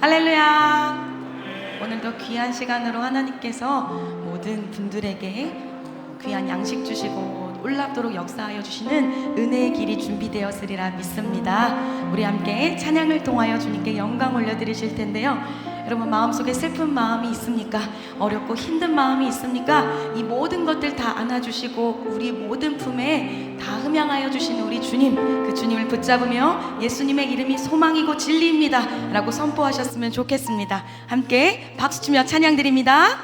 할렐루야. 오늘도 귀한 시간으로 하나님께서 모든 분들에게 귀한 양식 주시고 놀랍도록 역사하여 주시는 은혜의 길이 준비되었으리라 믿습니다. 우리 함께 찬양을 통하여 주님께 영광 올려드리실 텐데요. 여러분, 마음속에 슬픈 마음이 있습니까? 어렵고 힘든 마음이 있습니까? 이 모든 것들 다 안아주시고 우리 모든 품에 다 흠양하여 주시는 우리 주님, 그 주님을 붙잡으며 예수님의 이름이 소망이고 진리입니다 라고 선포하셨으면 좋겠습니다. 함께 박수치며 찬양 드립니다.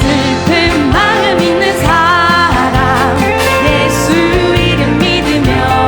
슬픈 마음 있는 사람, 예수 이름 믿으면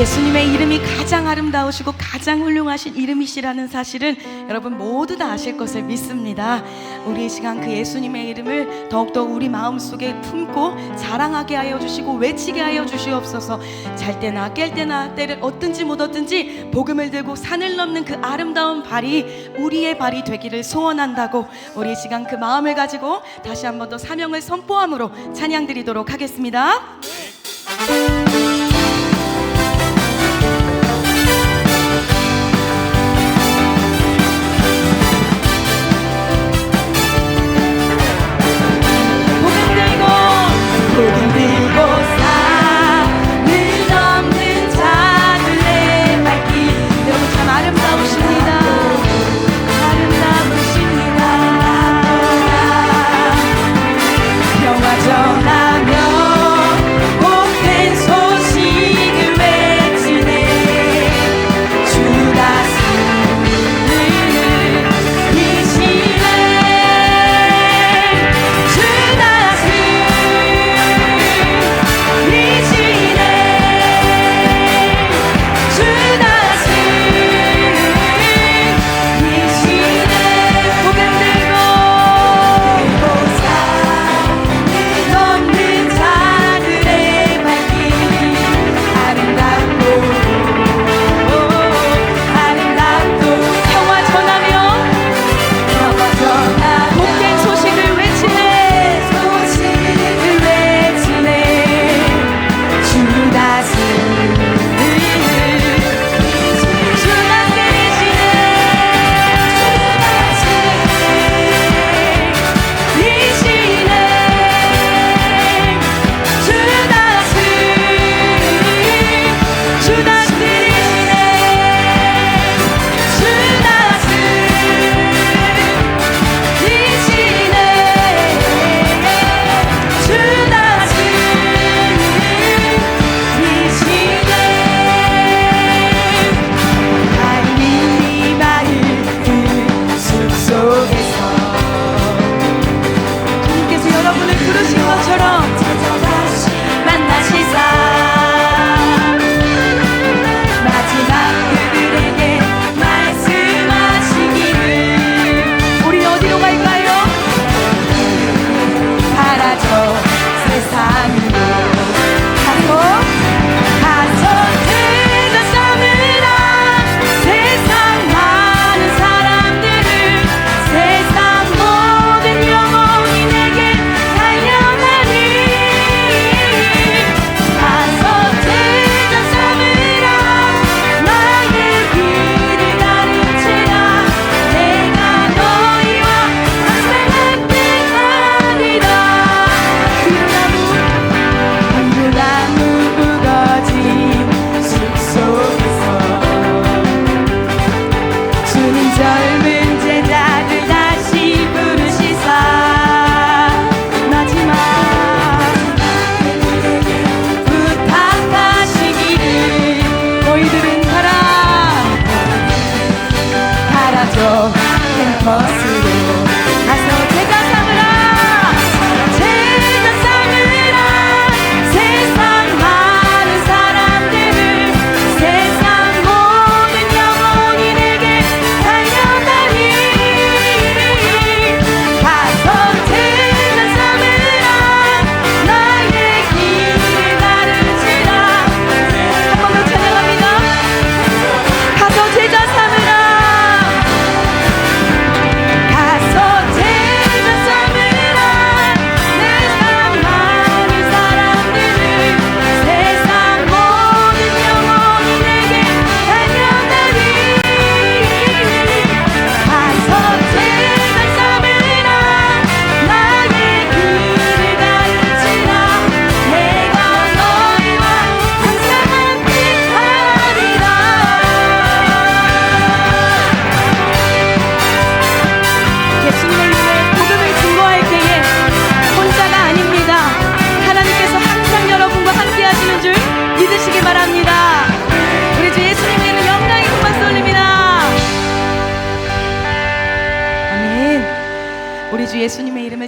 예수님의 이름이 가장 아름다우시고 가장 훌륭하신 이름이시라는 사실은 여러분 모두 다 아실 것을 믿습니다. 우리 이 시간 그 예수님의 이름을 더욱더 우리 마음속에 품고 자랑하게 하여 주시고 외치게 하여 주시옵소서. 잘 때나 깰 때나 때를 얻든지 못 얻든지 복음을 들고 산을 넘는 그 아름다운 발이 우리의 발이 되기를 소원한다고 우리 이 시간 그 마음을 가지고 다시 한 번 더 사명을 선포함으로 찬양 드리도록 하겠습니다. 복음 들고 산을 넘는 자들의 발길. 여러분 참 아름다우십니다. 아름다우십니다. 평화 전하며 복된 소식을 외치네. 주 다스리는 이시네. 주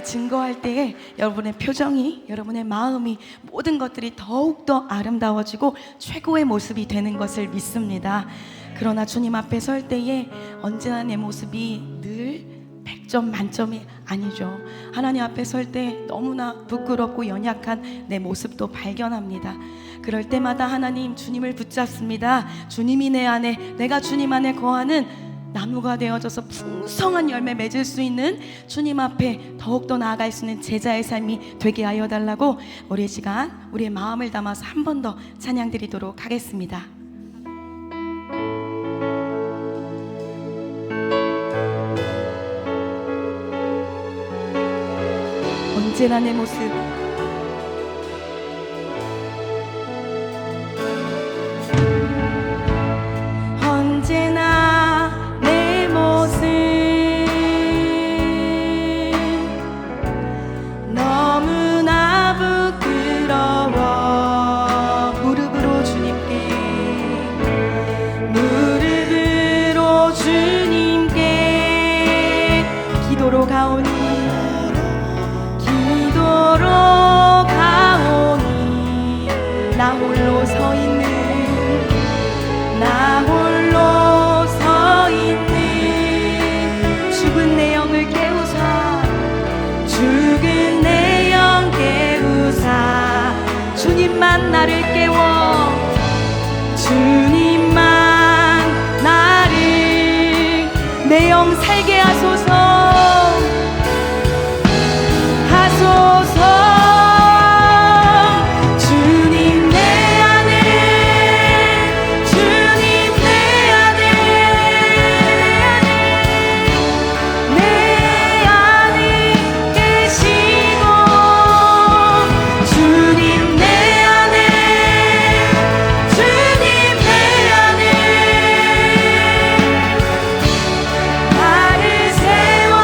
주님을 증거할 때에 여러분의 표정이, 여러분의 마음이, 모든 것들이 더욱더 아름다워지고 최고의 모습이 되는 것을 믿습니다. 그러나 주님 앞에 설 때에 언제나 내 모습이 늘 100점 만점이 아니죠. 하나님 앞에 설 때 너무나 부끄럽고 연약한 내 모습도 발견합니다. 그럴 때마다 하나님, 주님을 붙잡습니다. 주님이 내 안에, 내가 주님 안에 거하는 나무가 되어져서 풍성한 열매 맺을 수 있는, 주님 앞에 더욱더 나아갈 수 있는 제자의 삶이 되게 하여 달라고 우리 시간, 우리의 마음을 담아서 한 번 더 찬양 드리도록 하겠습니다. 언제나 내 모습, 언제나 내 모습, 너무나 부끄러워. 무릎으로 주님께 기도로 가오니, 나 홀로 서 있는, 나 홀로 서 있는 죽은 내 영을 깨우사, 죽은 내 영 깨우사. 주님만 나를 깨워, 주님만 나를, 내 영 살게 하소서, 하소서. 세워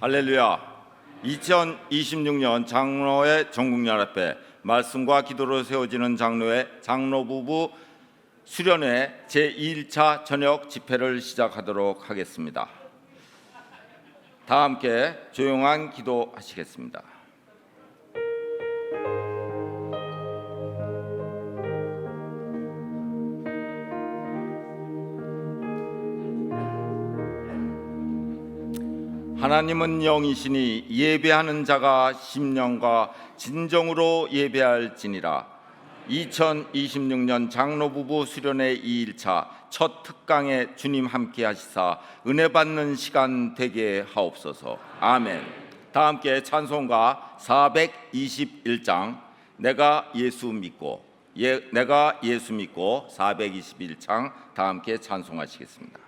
할렐루야. 2026년 장로회 전국연합회 말씀과 기도로 세워지는 장로회 장로부부 수련회 제2일차 저녁 집회를 시작하도록 하겠습니다. 다 함께 조용한 기도하시겠습니다. 하나님은 영이시니 예배하는 자가 심령과 진정으로 예배할지니라. 2026년 장로부부 수련회 2일차 첫 특강에 주님 함께 하시사 은혜 받는 시간 되게 하옵소서. 아멘. 다 함께 찬송가 421장 내가 예수 믿고 421장 다 함께 찬송하시겠습니다.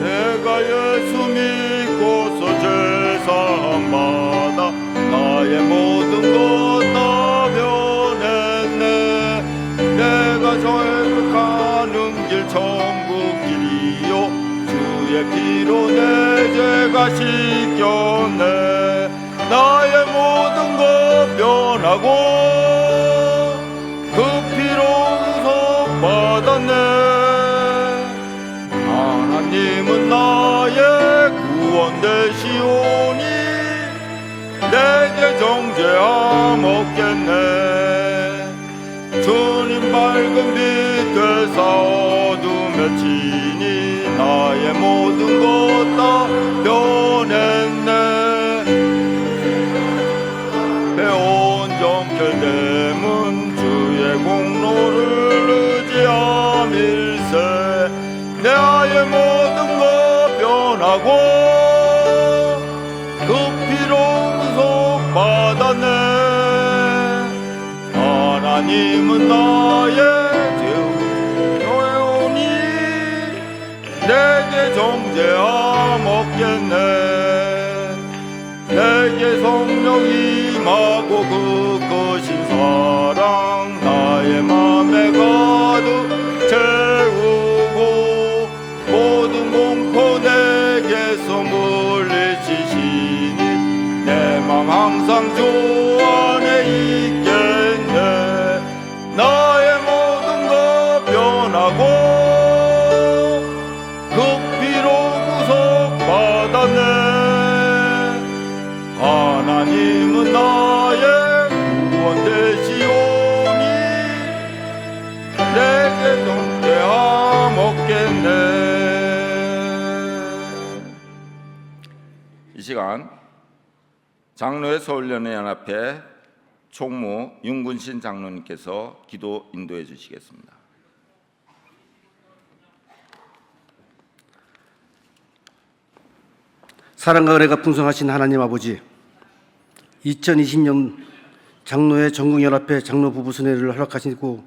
내가 예수 믿고서 죄사함 받아 나의 모든 것 다 변했네. 내가 설득하는 길 천국 길이요 주의 피로 내 죄가 씻겼네. 나의 모든 것 변하고 그 피로 구속 받았네. 하나님은 나의 구원 되시오니 내게 정죄함 없겠네. 주님 밝은 빛 되사 어둠에 치니 나의 모든 것 다 변했네. 배운 정결됨은 주의 공로를 의지함일세. 나의 모든 것 변하고 그 피로 구속 받았네. 하나님은 나의 죄오니 내게 정죄함 없겠네. 내게 성령 임하고 그 크신 사랑 나의 맘에 가득 채우고 모든 공포 내게서 물리치시니 내 맘 항상 주 안에 있겠네. 나의 모든 것 변하고 그 피로 구속 받았네. 하나님은 나의 구원 되시오니 내게 정죄함 없겠네. 이 시간 장로회 서울연회연합회 총무 윤군신 장로님께서 기도 인도해 주시겠습니다. 사랑과 은혜가 풍성하신 하나님 아버지, 2020년 장로회 전국연합회 장로부부 순회를 허락하시고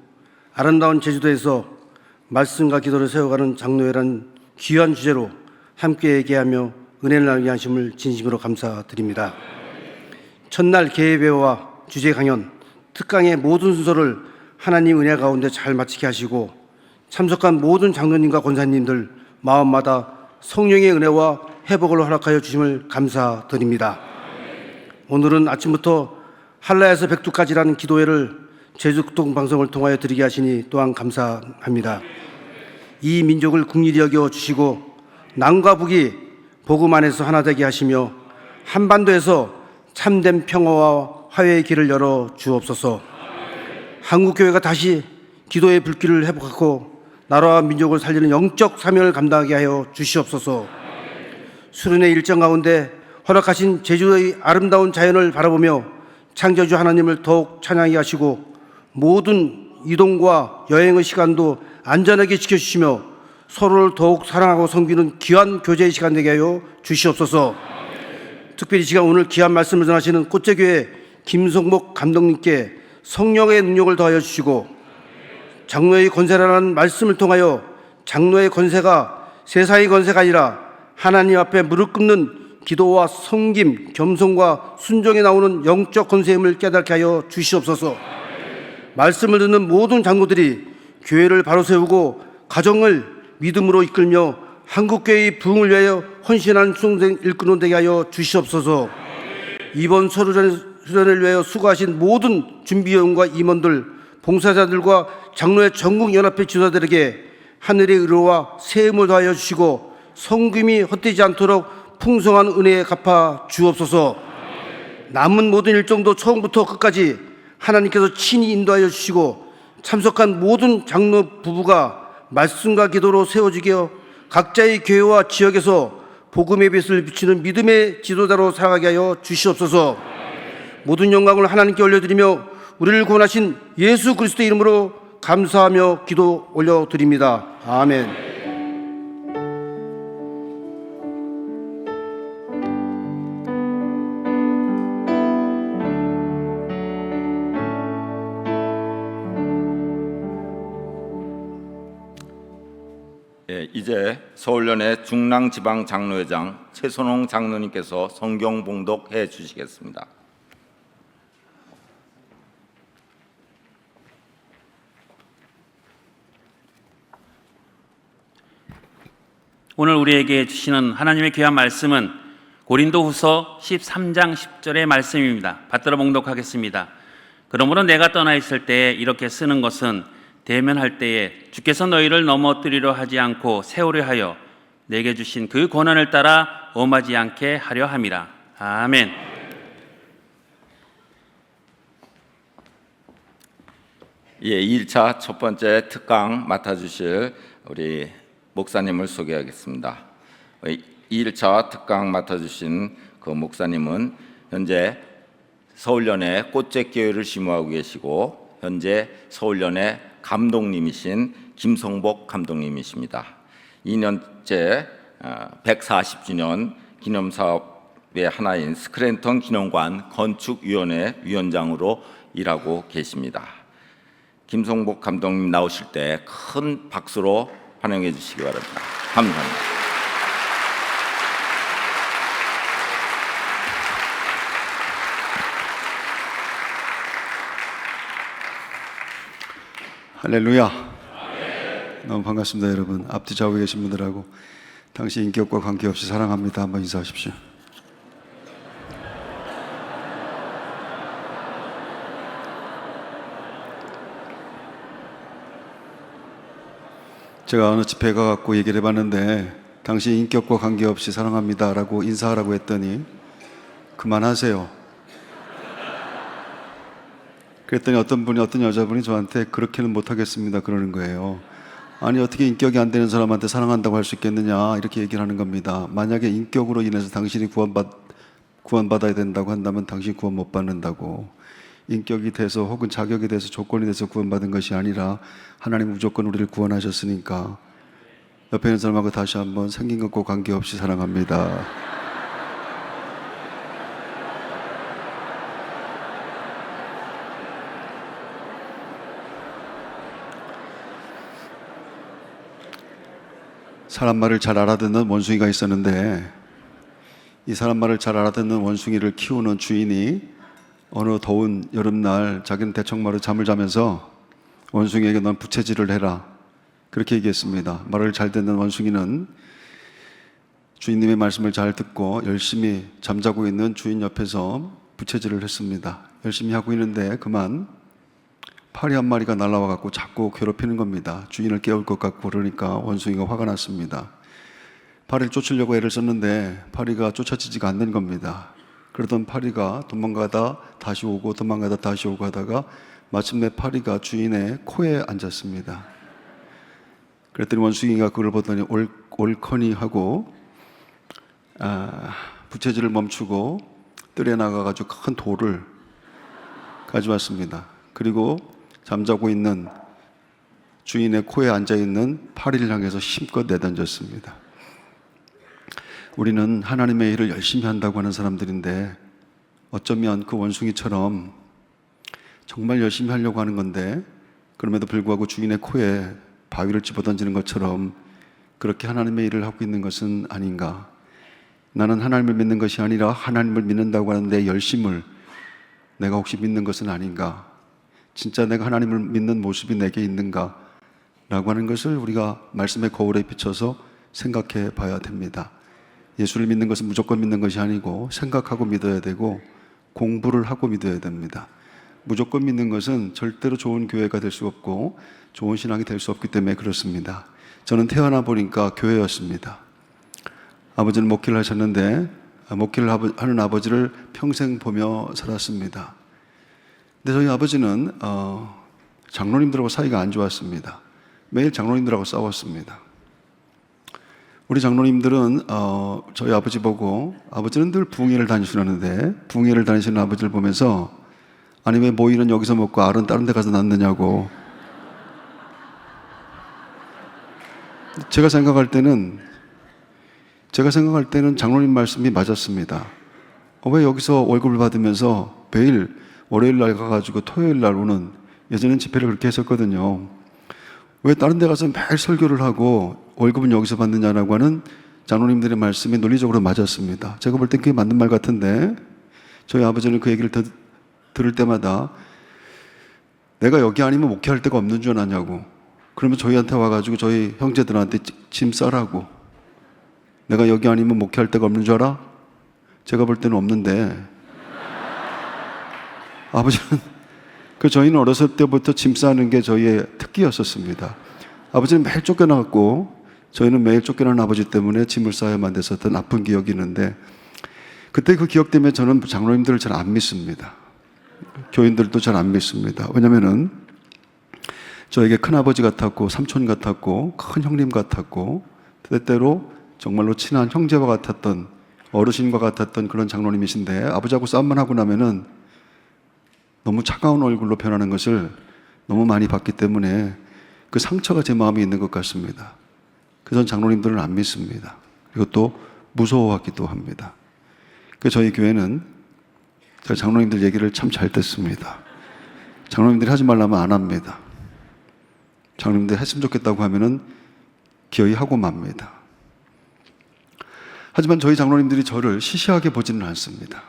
아름다운 제주도에서 말씀과 기도를 세워가는 장로회란 귀한 주제로 함께 얘기하며 은혜를 나누게 하심을 진심으로 감사드립니다. 첫날 개회와 주제 강연, 특강의 모든 순서를 하나님 은혜 가운데 잘 마치게 하시고 참석한 모든 장로님과 권사님들 마음마다 성령의 은혜와 회복을 허락하여 주심을 감사드립니다. 오늘은 아침부터 한라에서 백두까지라는 기도회를 제주동 방송을 통하여 드리게 하시니 또한 감사합니다. 이 민족을 긍휼히 여겨 주시고 남과 북이 복음 안에서 하나 되게 하시며 한반도에서 참된 평화와 화해의 길을 열어 주옵소서. 한국교회가 다시 기도의 불길을 회복하고 나라와 민족을 살리는 영적 사명을 감당하게 하여 주시옵소서. 수련의 일정 가운데 허락하신 제주의 아름다운 자연을 바라보며 창조주 하나님을 더욱 찬양하게 하시고 모든 이동과 여행의 시간도 안전하게 지켜주시며 서로를 더욱 사랑하고 섬기는 귀한 교제의 시간 되게 하여 주시옵소서. 특별히 지금 오늘 귀한 말씀을 전하시는 꽃제교회 김성목 감독님께 성령의 능력을 더하여 주시고 장로의 권세라는 말씀을 통하여 장로의 권세가 세상의 권세가 아니라 하나님 앞에 무릎 꿇는 기도와 섬김, 겸손과 순종에 나오는 영적 권세임을 깨닫게 하여 주시옵소서. 말씀을 듣는 모든 장로들이 교회를 바로 세우고 가정을 믿음으로 이끌며 한국교회의 부흥을 위하여 헌신한 수동생 일꾼 되게 하여 주시옵소서. 이번 수련을 위하여 수고하신 모든 준비위원과 임원들, 봉사자들과 장로회 전국연합회 지도자들에게 하늘의 의로와 세움을 더하여 주시고 성김이 헛되지 않도록 풍성한 은혜에 갚아 주옵소서. 남은 모든 일정도 처음부터 끝까지 하나님께서 친히 인도하여 주시고 참석한 모든 장로 부부가 말씀과 기도로 세워지게 각자의 교회와 지역에서 복음의 빛을 비추는 믿음의 지도자로 살아가게 하여 주시옵소서. 모든 영광을 하나님께 올려드리며 우리를 구원하신 예수 그리스도의 이름으로 감사하며 기도 올려드립니다. 아멘. 예, 이제 서울연회 중랑지방장로회장 최선홍 장로님께서 성경 봉독해 주시겠습니다. 오늘 우리에게 주시는 하나님의 귀한 말씀은 고린도후서 13장 10절의 말씀입니다. 받들어 봉독하겠습니다. 그러므로 내가 떠나 있을 때에 이렇게 쓰는 것은 대면할 때에 주께서 너희를 넘어뜨리려 하지 않고 세우려 하여 내게 주신 그 권한을 따라 엄하지 않게 하려 함이라. 아멘. 예, 2일차 첫 번째 특강 맡아주실 우리 목사님을 소개하겠습니다. 2일차 특강 맡아주신 그 목사님은 현재 서울연회 꽃제교회를 심호하고 계시고 현재 서울연회 감독님이신 김성복 감독님이십니다. 2년째 140주년 기념사업의 하나인 스크랜턴 기념관 건축위원회 위원장으로 일하고 계십니다. 김성복 감독님 나오실 때 큰 박수로 환영해 주시기 바랍니다. 감사합니다. 할렐루야. 너무 반갑습니다, 여러분. 앞뒤 좌우에 계신 분들하고 당시 인격과 관계없이 사랑합니다. 한번 인사하십시오. 제가 어느 집회 가갖고 얘기를 해봤는데 당시 인격과 관계없이 사랑합니다라고 인사하라고 했더니 그만하세요. 그랬더니 어떤 여자분이 저한테 그렇게는 못하겠습니다 그러는 거예요. 아니 어떻게 인격이 안 되는 사람한테 사랑한다고 할 수 있겠느냐 이렇게 얘기를 하는 겁니다. 만약에 인격으로 인해서 당신이 구원받아야 된다고 한다면 당신이 구원 못 받는다고. 인격이 돼서 혹은 자격이 돼서 조건이 돼서 구원받은 것이 아니라 하나님 무조건 우리를 구원하셨으니까 옆에 있는 사람하고 다시 한번 생긴 것과 관계없이 사랑합니다. 사람 말을 잘 알아듣는 원숭이가 있었는데 이 사람 말을 잘 알아듣는 원숭이를 키우는 주인이 어느 더운 여름날 자기는 대청마루 잠을 자면서 원숭이에게 넌 부채질을 해라 그렇게 얘기했습니다. 말을 잘 듣는 원숭이는 주인님의 말씀을 잘 듣고 열심히 잠자고 있는 주인 옆에서 부채질을 했습니다. 열심히 하고 있는데 그만 파리 한 마리가 날아와 갖고 자꾸 괴롭히는 겁니다. 주인을 깨울 것 같고 그러니까 원숭이가 화가 났습니다. 파리를 쫓으려고 애를 썼는데 파리가 쫓아지지가 않는 겁니다. 그러던 파리가 도망가다 다시 오고 도망가다 다시 오고 하다가 마침내 파리가 주인의 코에 앉았습니다. 그랬더니 원숭이가 그걸 보더니 옳거니 하고 부채질을 멈추고 뜰에 나가가지고 큰 돌을 가져왔습니다. 그리고 잠자고 있는 주인의 코에 앉아있는 파리를 향해서 힘껏 내던졌습니다. 우리는 하나님의 일을 열심히 한다고 하는 사람들인데 어쩌면 그 원숭이처럼 정말 열심히 하려고 하는 건데 그럼에도 불구하고 주인의 코에 바위를 집어던지는 것처럼 그렇게 하나님의 일을 하고 있는 것은 아닌가. 나는 하나님을 믿는 것이 아니라 하나님을 믿는다고 하는 내 열심을 내가 혹시 믿는 것은 아닌가? 진짜 내가 하나님을 믿는 모습이 내게 있는가? 라고 하는 것을 우리가 말씀의 거울에 비춰서 생각해 봐야 됩니다. 예수를 믿는 것은 무조건 믿는 것이 아니고 생각하고 믿어야 되고 공부를 하고 믿어야 됩니다. 무조건 믿는 것은 절대로 좋은 교회가 될 수 없고 좋은 신앙이 될 수 없기 때문에 그렇습니다. 저는 태어나 보니까 교회였습니다. 아버지는 목회를 하셨는데 목회를 하는 아버지를 평생 보며 살았습니다. 근데 저희 아버지는 장로님들하고 사이가 안 좋았습니다. 매일 장로님들하고 싸웠습니다. 우리 장로님들은 저희 아버지 보고, 아버지는 늘 부흥회를 다니시는데 부흥회를 다니시는 아버지를 보면서 아니 왜 모이는 여기서 먹고 알은 다른 데 가서 낳느냐고. 제가 생각할 때는 장로님 말씀이 맞았습니다. 왜 여기서 월급을 받으면서 매일 월요일 날 가가지고 토요일 날 오는, 예전엔 집회를 그렇게 했었거든요. 왜 다른 데 가서 매일 설교를 하고 월급은 여기서 받느냐라고 하는 장로님들의 말씀이 논리적으로 맞았습니다. 제가 볼 땐 그게 맞는 말 같은데, 저희 아버지는 그 얘기를 들을 때마다 내가 여기 아니면 목회할 데가 없는 줄 아냐고. 그러면 저희한테 와가지고 저희 형제들한테 짐 싸라고. 내가 여기 아니면 목회할 데가 없는 줄 알아? 제가 볼 때는 없는데 아버지는 저희는 어렸을 때부터 짐 싸는 게 저희의 특기였었습니다. 아버지는 매일 쫓겨나갔고 저희는 매일 쫓겨나는 아버지 때문에 짐을 싸야만 됐었던 나쁜 기억이 있는데, 그때 그 기억 때문에 저는 장로님들을 잘 안 믿습니다. 교인들도 잘 안 믿습니다. 왜냐면은 저에게 큰아버지 같았고 삼촌 같았고 큰 형님 같았고 때때로 정말로 친한 형제와 같았던, 어르신과 같았던 그런 장로님이신데 아버지하고 싸움만 하고 나면은 너무 차가운 얼굴로 변하는 것을 너무 많이 봤기 때문에 그 상처가 제 마음에 있는 것 같습니다. 그래서 저는 장로님들은 안 믿습니다. 그리고 또 무서워하기도 합니다. 그래서 저희 교회는 제가 장로님들 얘기를 참 잘 듣습니다. 장로님들이 하지 말라면 안 합니다. 장로님들이 했으면 좋겠다고 하면은 기어이 하고 맙니다. 하지만 저희 장로님들이 저를 시시하게 보지는 않습니다.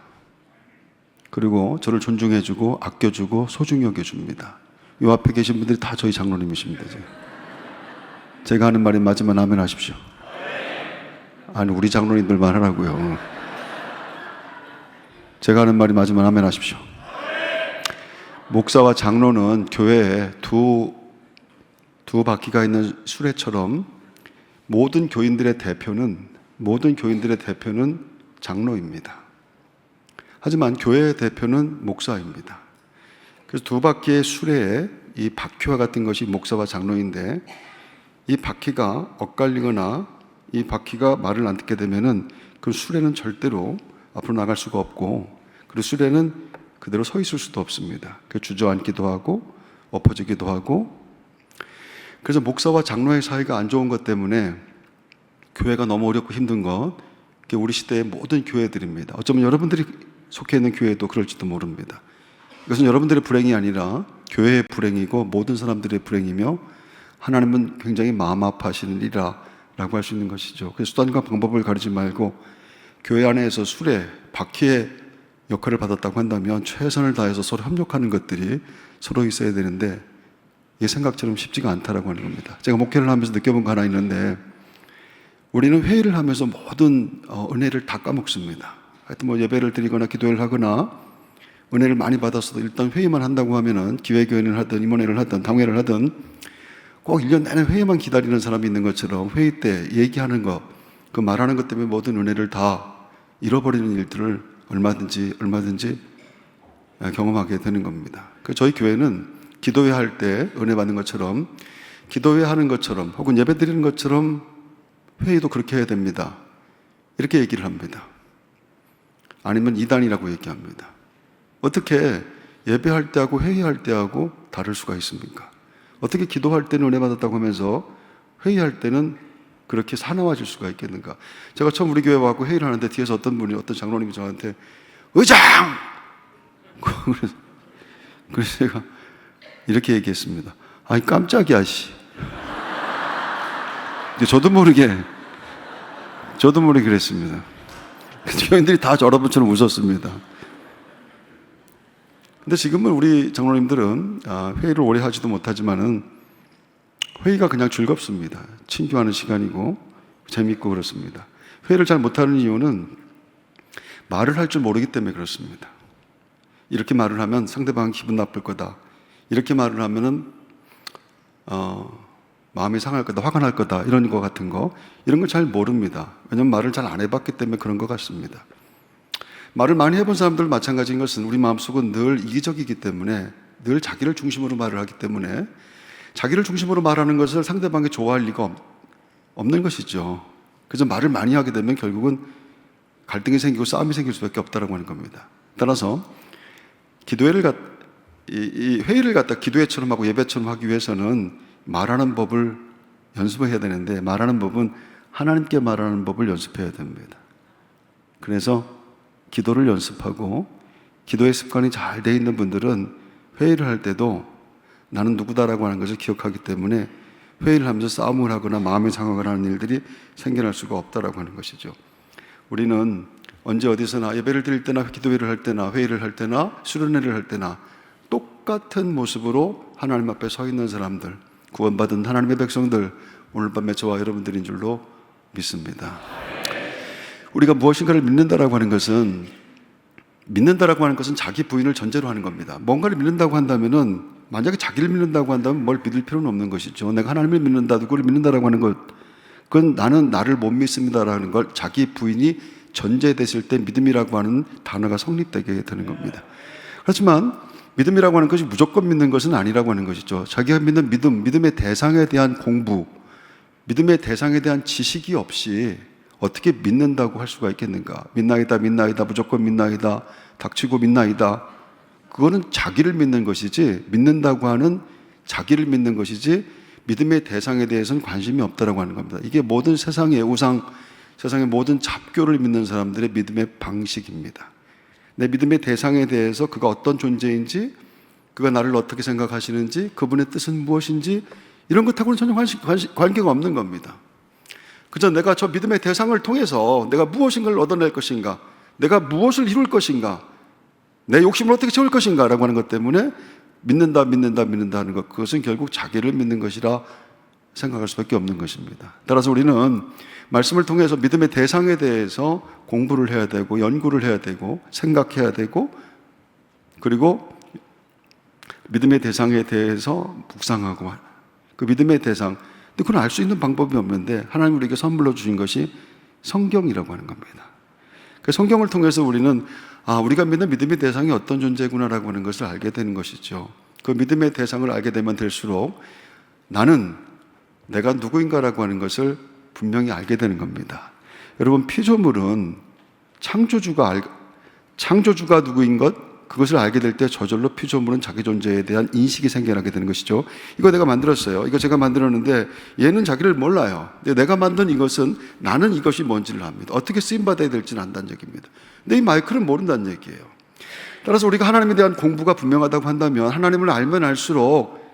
그리고 저를 존중해주고 아껴주고 소중히 여겨줍니다. 이 앞에 계신 분들이 다 저희 장로님이십니다. 제가 하는 말이 맞으면 아멘 하십시오. 아니 우리 장로님들만 하라고요. 제가 하는 말이 맞으면 아멘 하십시오. 목사와 장로는 교회에 두 바퀴가 있는 수레처럼 모든 교인들의 대표는 장로입니다. 하지만 교회의 대표는 목사입니다. 그래서 두 바퀴의 수레에 이 바퀴와 같은 것이 목사와 장로인데, 이 바퀴가 엇갈리거나 이 바퀴가 말을 안 듣게 되면은 그 수레는 절대로 앞으로 나갈 수가 없고, 그리고 수레는 그대로 서 있을 수도 없습니다. 그 주저앉기도 하고 엎어지기도 하고. 그래서 목사와 장로의 사이가 안 좋은 것 때문에 교회가 너무 어렵고 힘든 것, 그게 우리 시대의 모든 교회들입니다. 어쩌면 여러분들이 속해 있는 교회도 그럴지도 모릅니다. 이것은 여러분들의 불행이 아니라 교회의 불행이고 모든 사람들의 불행이며 하나님은 굉장히 마음 아파하시는 일이라고 할 수 있는 것이죠. 그래서 수단과 방법을 가리지 말고 교회 안에서 수레, 바퀴의 역할을 받았다고 한다면 최선을 다해서 서로 협력하는 것들이 서로 있어야 되는데, 이게 생각처럼 쉽지가 않다라고 하는 겁니다. 제가 목회를 하면서 느껴본 거 하나 있는데, 우리는 회의를 하면서 모든 은혜를 다 까먹습니다. 하여튼 뭐 예배를 드리거나 기도회를 하거나 은혜를 많이 받았어도 일단 회의만 한다고 하면은 기회교회를 하든 임원회를 하든 당회를 하든 꼭 1년 내내 회의만 기다리는 사람이 있는 것처럼 회의 때 얘기하는 것, 그 말하는 것 때문에 모든 은혜를 다 잃어버리는 일들을 얼마든지 경험하게 되는 겁니다. 그래서 저희 교회는 기도회 할 때 은혜 받는 것처럼, 기도회 하는 것처럼, 혹은 예배 드리는 것처럼 회의도 그렇게 해야 됩니다. 이렇게 얘기를 합니다. 아니면 이단이라고 얘기합니다. 어떻게 예배할 때하고 회의할 때하고 다를 수가 있습니까? 어떻게 기도할 때는 은혜 받았다고 하면서 회의할 때는 그렇게 사나워질 수가 있겠는가? 제가 처음 우리 교회 와서 회의를 하는데 뒤에서 어떤 장로님이 저한테 의장! 그래서 제가 이렇게 얘기했습니다. 아니 깜짝이야 씨. 저도 모르게 그랬습니다. 교인들이 다 여러분처럼 웃었습니다. 근데 지금은 우리 장로님들은 회의를 오래 하지도 못하지만은 회의가 그냥 즐겁습니다. 친교하는 시간이고 재밌고 그렇습니다. 회의를 잘 못하는 이유는 말을 할 줄 모르기 때문에 그렇습니다. 이렇게 말을 하면 상대방 기분 나쁠 거다. 이렇게 말을 하면은 마음이 상할 거다, 화가 날 거다, 이런 거 같은 거, 이런 걸 잘 모릅니다. 왜냐하면 말을 잘 안 해봤기 때문에 그런 것 같습니다. 말을 많이 해본 사람들 마찬가지인 것은 우리 마음속은 늘 이기적이기 때문에, 늘 자기를 중심으로 말을 하기 때문에 자기를 중심으로 말하는 것을 상대방이 좋아할 리가 없는 것이죠. 그래서 말을 많이 하게 되면 결국은 갈등이 생기고 싸움이 생길 수밖에 없다라고 하는 겁니다. 따라서 이 회의를 갖다 기도회처럼 하고 예배처럼 하기 위해서는 말하는 법을 연습해야 되는데, 말하는 법은 하나님께 말하는 법을 연습해야 됩니다. 그래서 기도를 연습하고 기도의 습관이 잘 돼 있는 분들은 회의를 할 때도 나는 누구다라고 하는 것을 기억하기 때문에 회의를 하면서 싸움을 하거나 마음의 상황을 하는 일들이 생겨날 수가 없다라고 하는 것이죠. 우리는 언제 어디서나 예배를 드릴 때나 기도회를 할 때나 회의를 할 때나 수련회를 할 때나 똑같은 모습으로 하나님 앞에 서 있는 사람들, 구원받은 하나님의 백성들, 오늘 밤에 저와 여러분들인 줄로 믿습니다. 우리가 무엇인가를 믿는다라고 하는 것은 자기 부인을 전제로 하는 겁니다. 뭔가를 믿는다고 한다면은, 만약에 자기를 믿는다고 한다면 뭘 믿을 필요는 없는 것이죠. 내가 하나님을 믿는다, 누구를 믿는다라고 하는 것, 그건 나는 나를 못 믿습니다라는 걸 자기 부인이 전제됐을 때 믿음이라고 하는 단어가 성립되게 되는 겁니다. 하지만 믿음이라고 하는 것이 무조건 믿는 것은 아니라고 하는 것이죠. 자기가 믿는 믿음, 믿음의 대상에 대한 공부, 믿음의 대상에 대한 지식이 없이 어떻게 믿는다고 할 수가 있겠는가? 믿나이다, 무조건 믿나이다, 닥치고 믿나이다. 그거는 자기를 믿는 것이지, 믿는다고 하는 자기를 믿는 것이지, 믿음의 대상에 대해서는 관심이 없다라고 하는 겁니다. 이게 모든 세상의 우상, 세상의 모든 잡교를 믿는 사람들의 믿음의 방식입니다. 내 믿음의 대상에 대해서 그가 어떤 존재인지, 그가 나를 어떻게 생각하시는지, 그분의 뜻은 무엇인지, 이런 것하고는 전혀 관계가 없는 겁니다. 그저 내가 저 믿음의 대상을 통해서 내가 무엇인가를 얻어낼 것인가, 내가 무엇을 이룰 것인가, 내 욕심을 어떻게 채울 것인가 라고 하는 것 때문에 믿는다 하는 것, 그것은 결국 자기를 믿는 것이라 생각할 수밖에 없는 것입니다. 따라서 우리는 말씀을 통해서 믿음의 대상에 대해서 공부를 해야 되고, 연구를 해야 되고, 생각해야 되고, 그리고 믿음의 대상에 대해서 묵상하고, 그 믿음의 대상, 근데 그건 알 수 있는 방법이 없는데 하나님 우리에게 선물로 주신 것이 성경이라고 하는 겁니다. 그 성경을 통해서 우리는 우리가 믿는 믿음의 대상이 어떤 존재구나라고 하는 것을 알게 되는 것이죠. 그 믿음의 대상을 알게 되면 될수록 나는 내가 누구인가라고 하는 것을 분명히 알게 되는 겁니다. 여러분, 피조물은 창조주가 누구인 것, 그것을 알게 될 때 저절로 피조물은 자기 존재에 대한 인식이 생겨나게 되는 것이죠. 이거 내가 만들었어요. 이거 제가 만들었는데 얘는 자기를 몰라요. 근데 내가 만든 이것은 나는 이것이 뭔지를 압니다. 어떻게 쓰임받아야 될지는 안다는 얘기입니다. 근데 이 마이크는 모른다는 얘기예요. 따라서 우리가 하나님에 대한 공부가 분명하다고 한다면, 하나님을 알면 알수록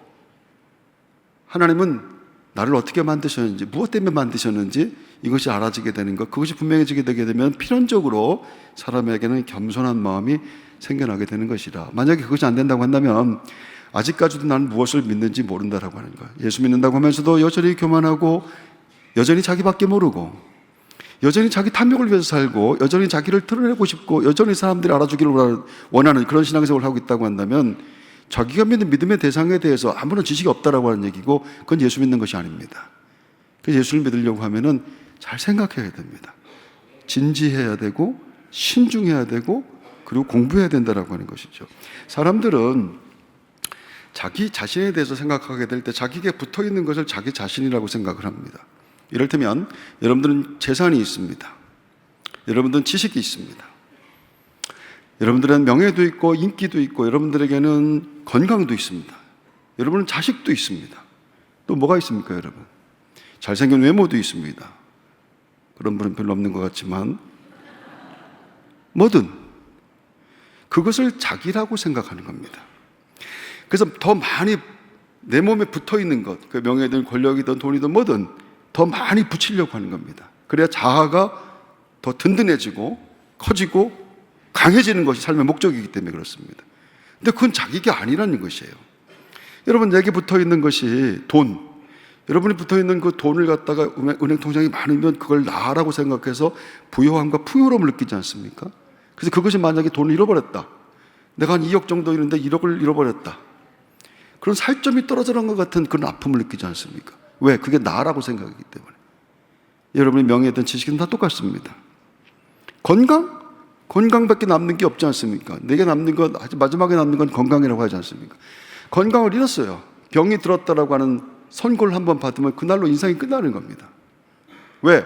하나님은 나를 어떻게 만드셨는지, 무엇 때문에 만드셨는지 이것이 알아지게 되는 것, 그것이 분명해지게 되게 되면 필연적으로 사람에게는 겸손한 마음이 생겨나게 되는 것이라. 만약에 그것이 안 된다고 한다면 아직까지도 나는 무엇을 믿는지 모른다라고 하는 거예요. 예수 믿는다고 하면서도 여전히 교만하고, 여전히 자기밖에 모르고, 여전히 자기 탐욕을 위해서 살고, 여전히 자기를 드러내고 싶고, 여전히 사람들이 알아주기를 원하는 그런 신앙생활을 하고 있다고 한다면 자기가 믿는 믿음의 대상에 대해서 아무런 지식이 없다라고 하는 얘기고, 그건 예수 믿는 것이 아닙니다. 그래서 예수를 믿으려고 하면은 잘 생각해야 됩니다. 진지해야 되고, 신중해야 되고, 그리고 공부해야 된다라고 하는 것이죠. 사람들은 자기 자신에 대해서 생각하게 될 때 자기에게 붙어 있는 것을 자기 자신이라고 생각을 합니다. 이를테면 여러분들은 재산이 있습니다. 여러분들은 지식이 있습니다. 여러분들은 명예도 있고 인기도 있고, 여러분들에게는 건강도 있습니다. 여러분은 자식도 있습니다. 또 뭐가 있습니까, 여러분? 잘생긴 외모도 있습니다. 그런 분은 별로 없는 것 같지만, 뭐든 그것을 자기라고 생각하는 겁니다. 그래서 더 많이 내 몸에 붙어 있는 것, 그 명예든 권력이든 돈이든 뭐든 더 많이 붙이려고 하는 겁니다. 그래야 자아가 더 든든해지고 커지고 강해지는 것이 삶의 목적이기 때문에 그렇습니다. 근데 그건 자기게 아니라는 것이에요. 여러분, 내게 붙어 있는 것이 돈, 여러분이 붙어 있는 그 돈을 갖다가 은행 통장이 많으면 그걸 나라고 생각해서 부요함과 풍요로움을 느끼지 않습니까? 그래서 그것이 만약에 돈을 잃어버렸다, 내가 한 2억 정도 있는데 1억을 잃어버렸다, 그런 살점이 떨어져간 것 같은 그런 아픔을 느끼지 않습니까? 왜? 그게 나라고 생각하기 때문에. 여러분의 명예든 지식은 다 똑같습니다. 건강밖에 남는 게 없지 않습니까? 내게 남는 건, 마지막에 남는 건 건강이라고 하지 않습니까? 건강을 잃었어요. 병이 들었다라고 하는 선고를 한번 받으면 그날로 인생이 끝나는 겁니다. 왜?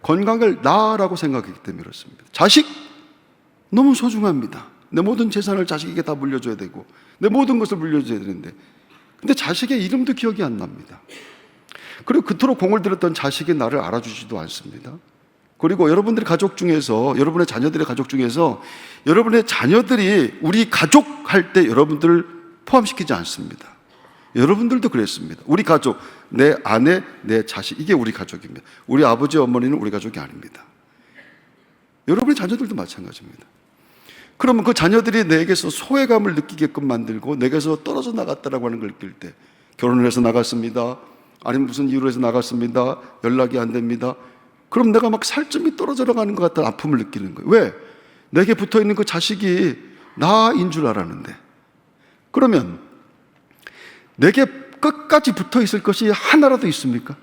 건강을 나라고 생각하기 때문에 그렇습니다. 자식 너무 소중합니다. 내 모든 재산을 자식에게 다 물려줘야 되고 내 모든 것을 물려줘야 되는데, 근데 자식의 이름도 기억이 안 납니다. 그리고 그토록 공을 들였던 자식이 나를 알아주지도 않습니다. 그리고 여러분들의 가족 중에서, 여러분의 자녀들의 가족 중에서 여러분의 자녀들이 우리 가족 할 때 여러분들을 포함시키지 않습니다. 여러분들도 그랬습니다. 우리 가족, 내 아내, 내 자식, 이게 우리 가족입니다. 우리 아버지, 어머니는 우리 가족이 아닙니다. 여러분의 자녀들도 마찬가지입니다. 그러면 그 자녀들이 내게서 소외감을 느끼게끔 만들고 내게서 떨어져 나갔다라고 하는 걸 느낄 때, 결혼을 해서 나갔습니다, 아니면 무슨 이유로 해서 나갔습니다, 연락이 안 됩니다, 그럼 내가 막 살점이 떨어져 나가는 것 같다는 아픔을 느끼는 거예요. 왜? 내게 붙어있는 그 자식이 나인 줄 알았는데. 그러면 내게 끝까지 붙어있을 것이 하나라도 있습니까?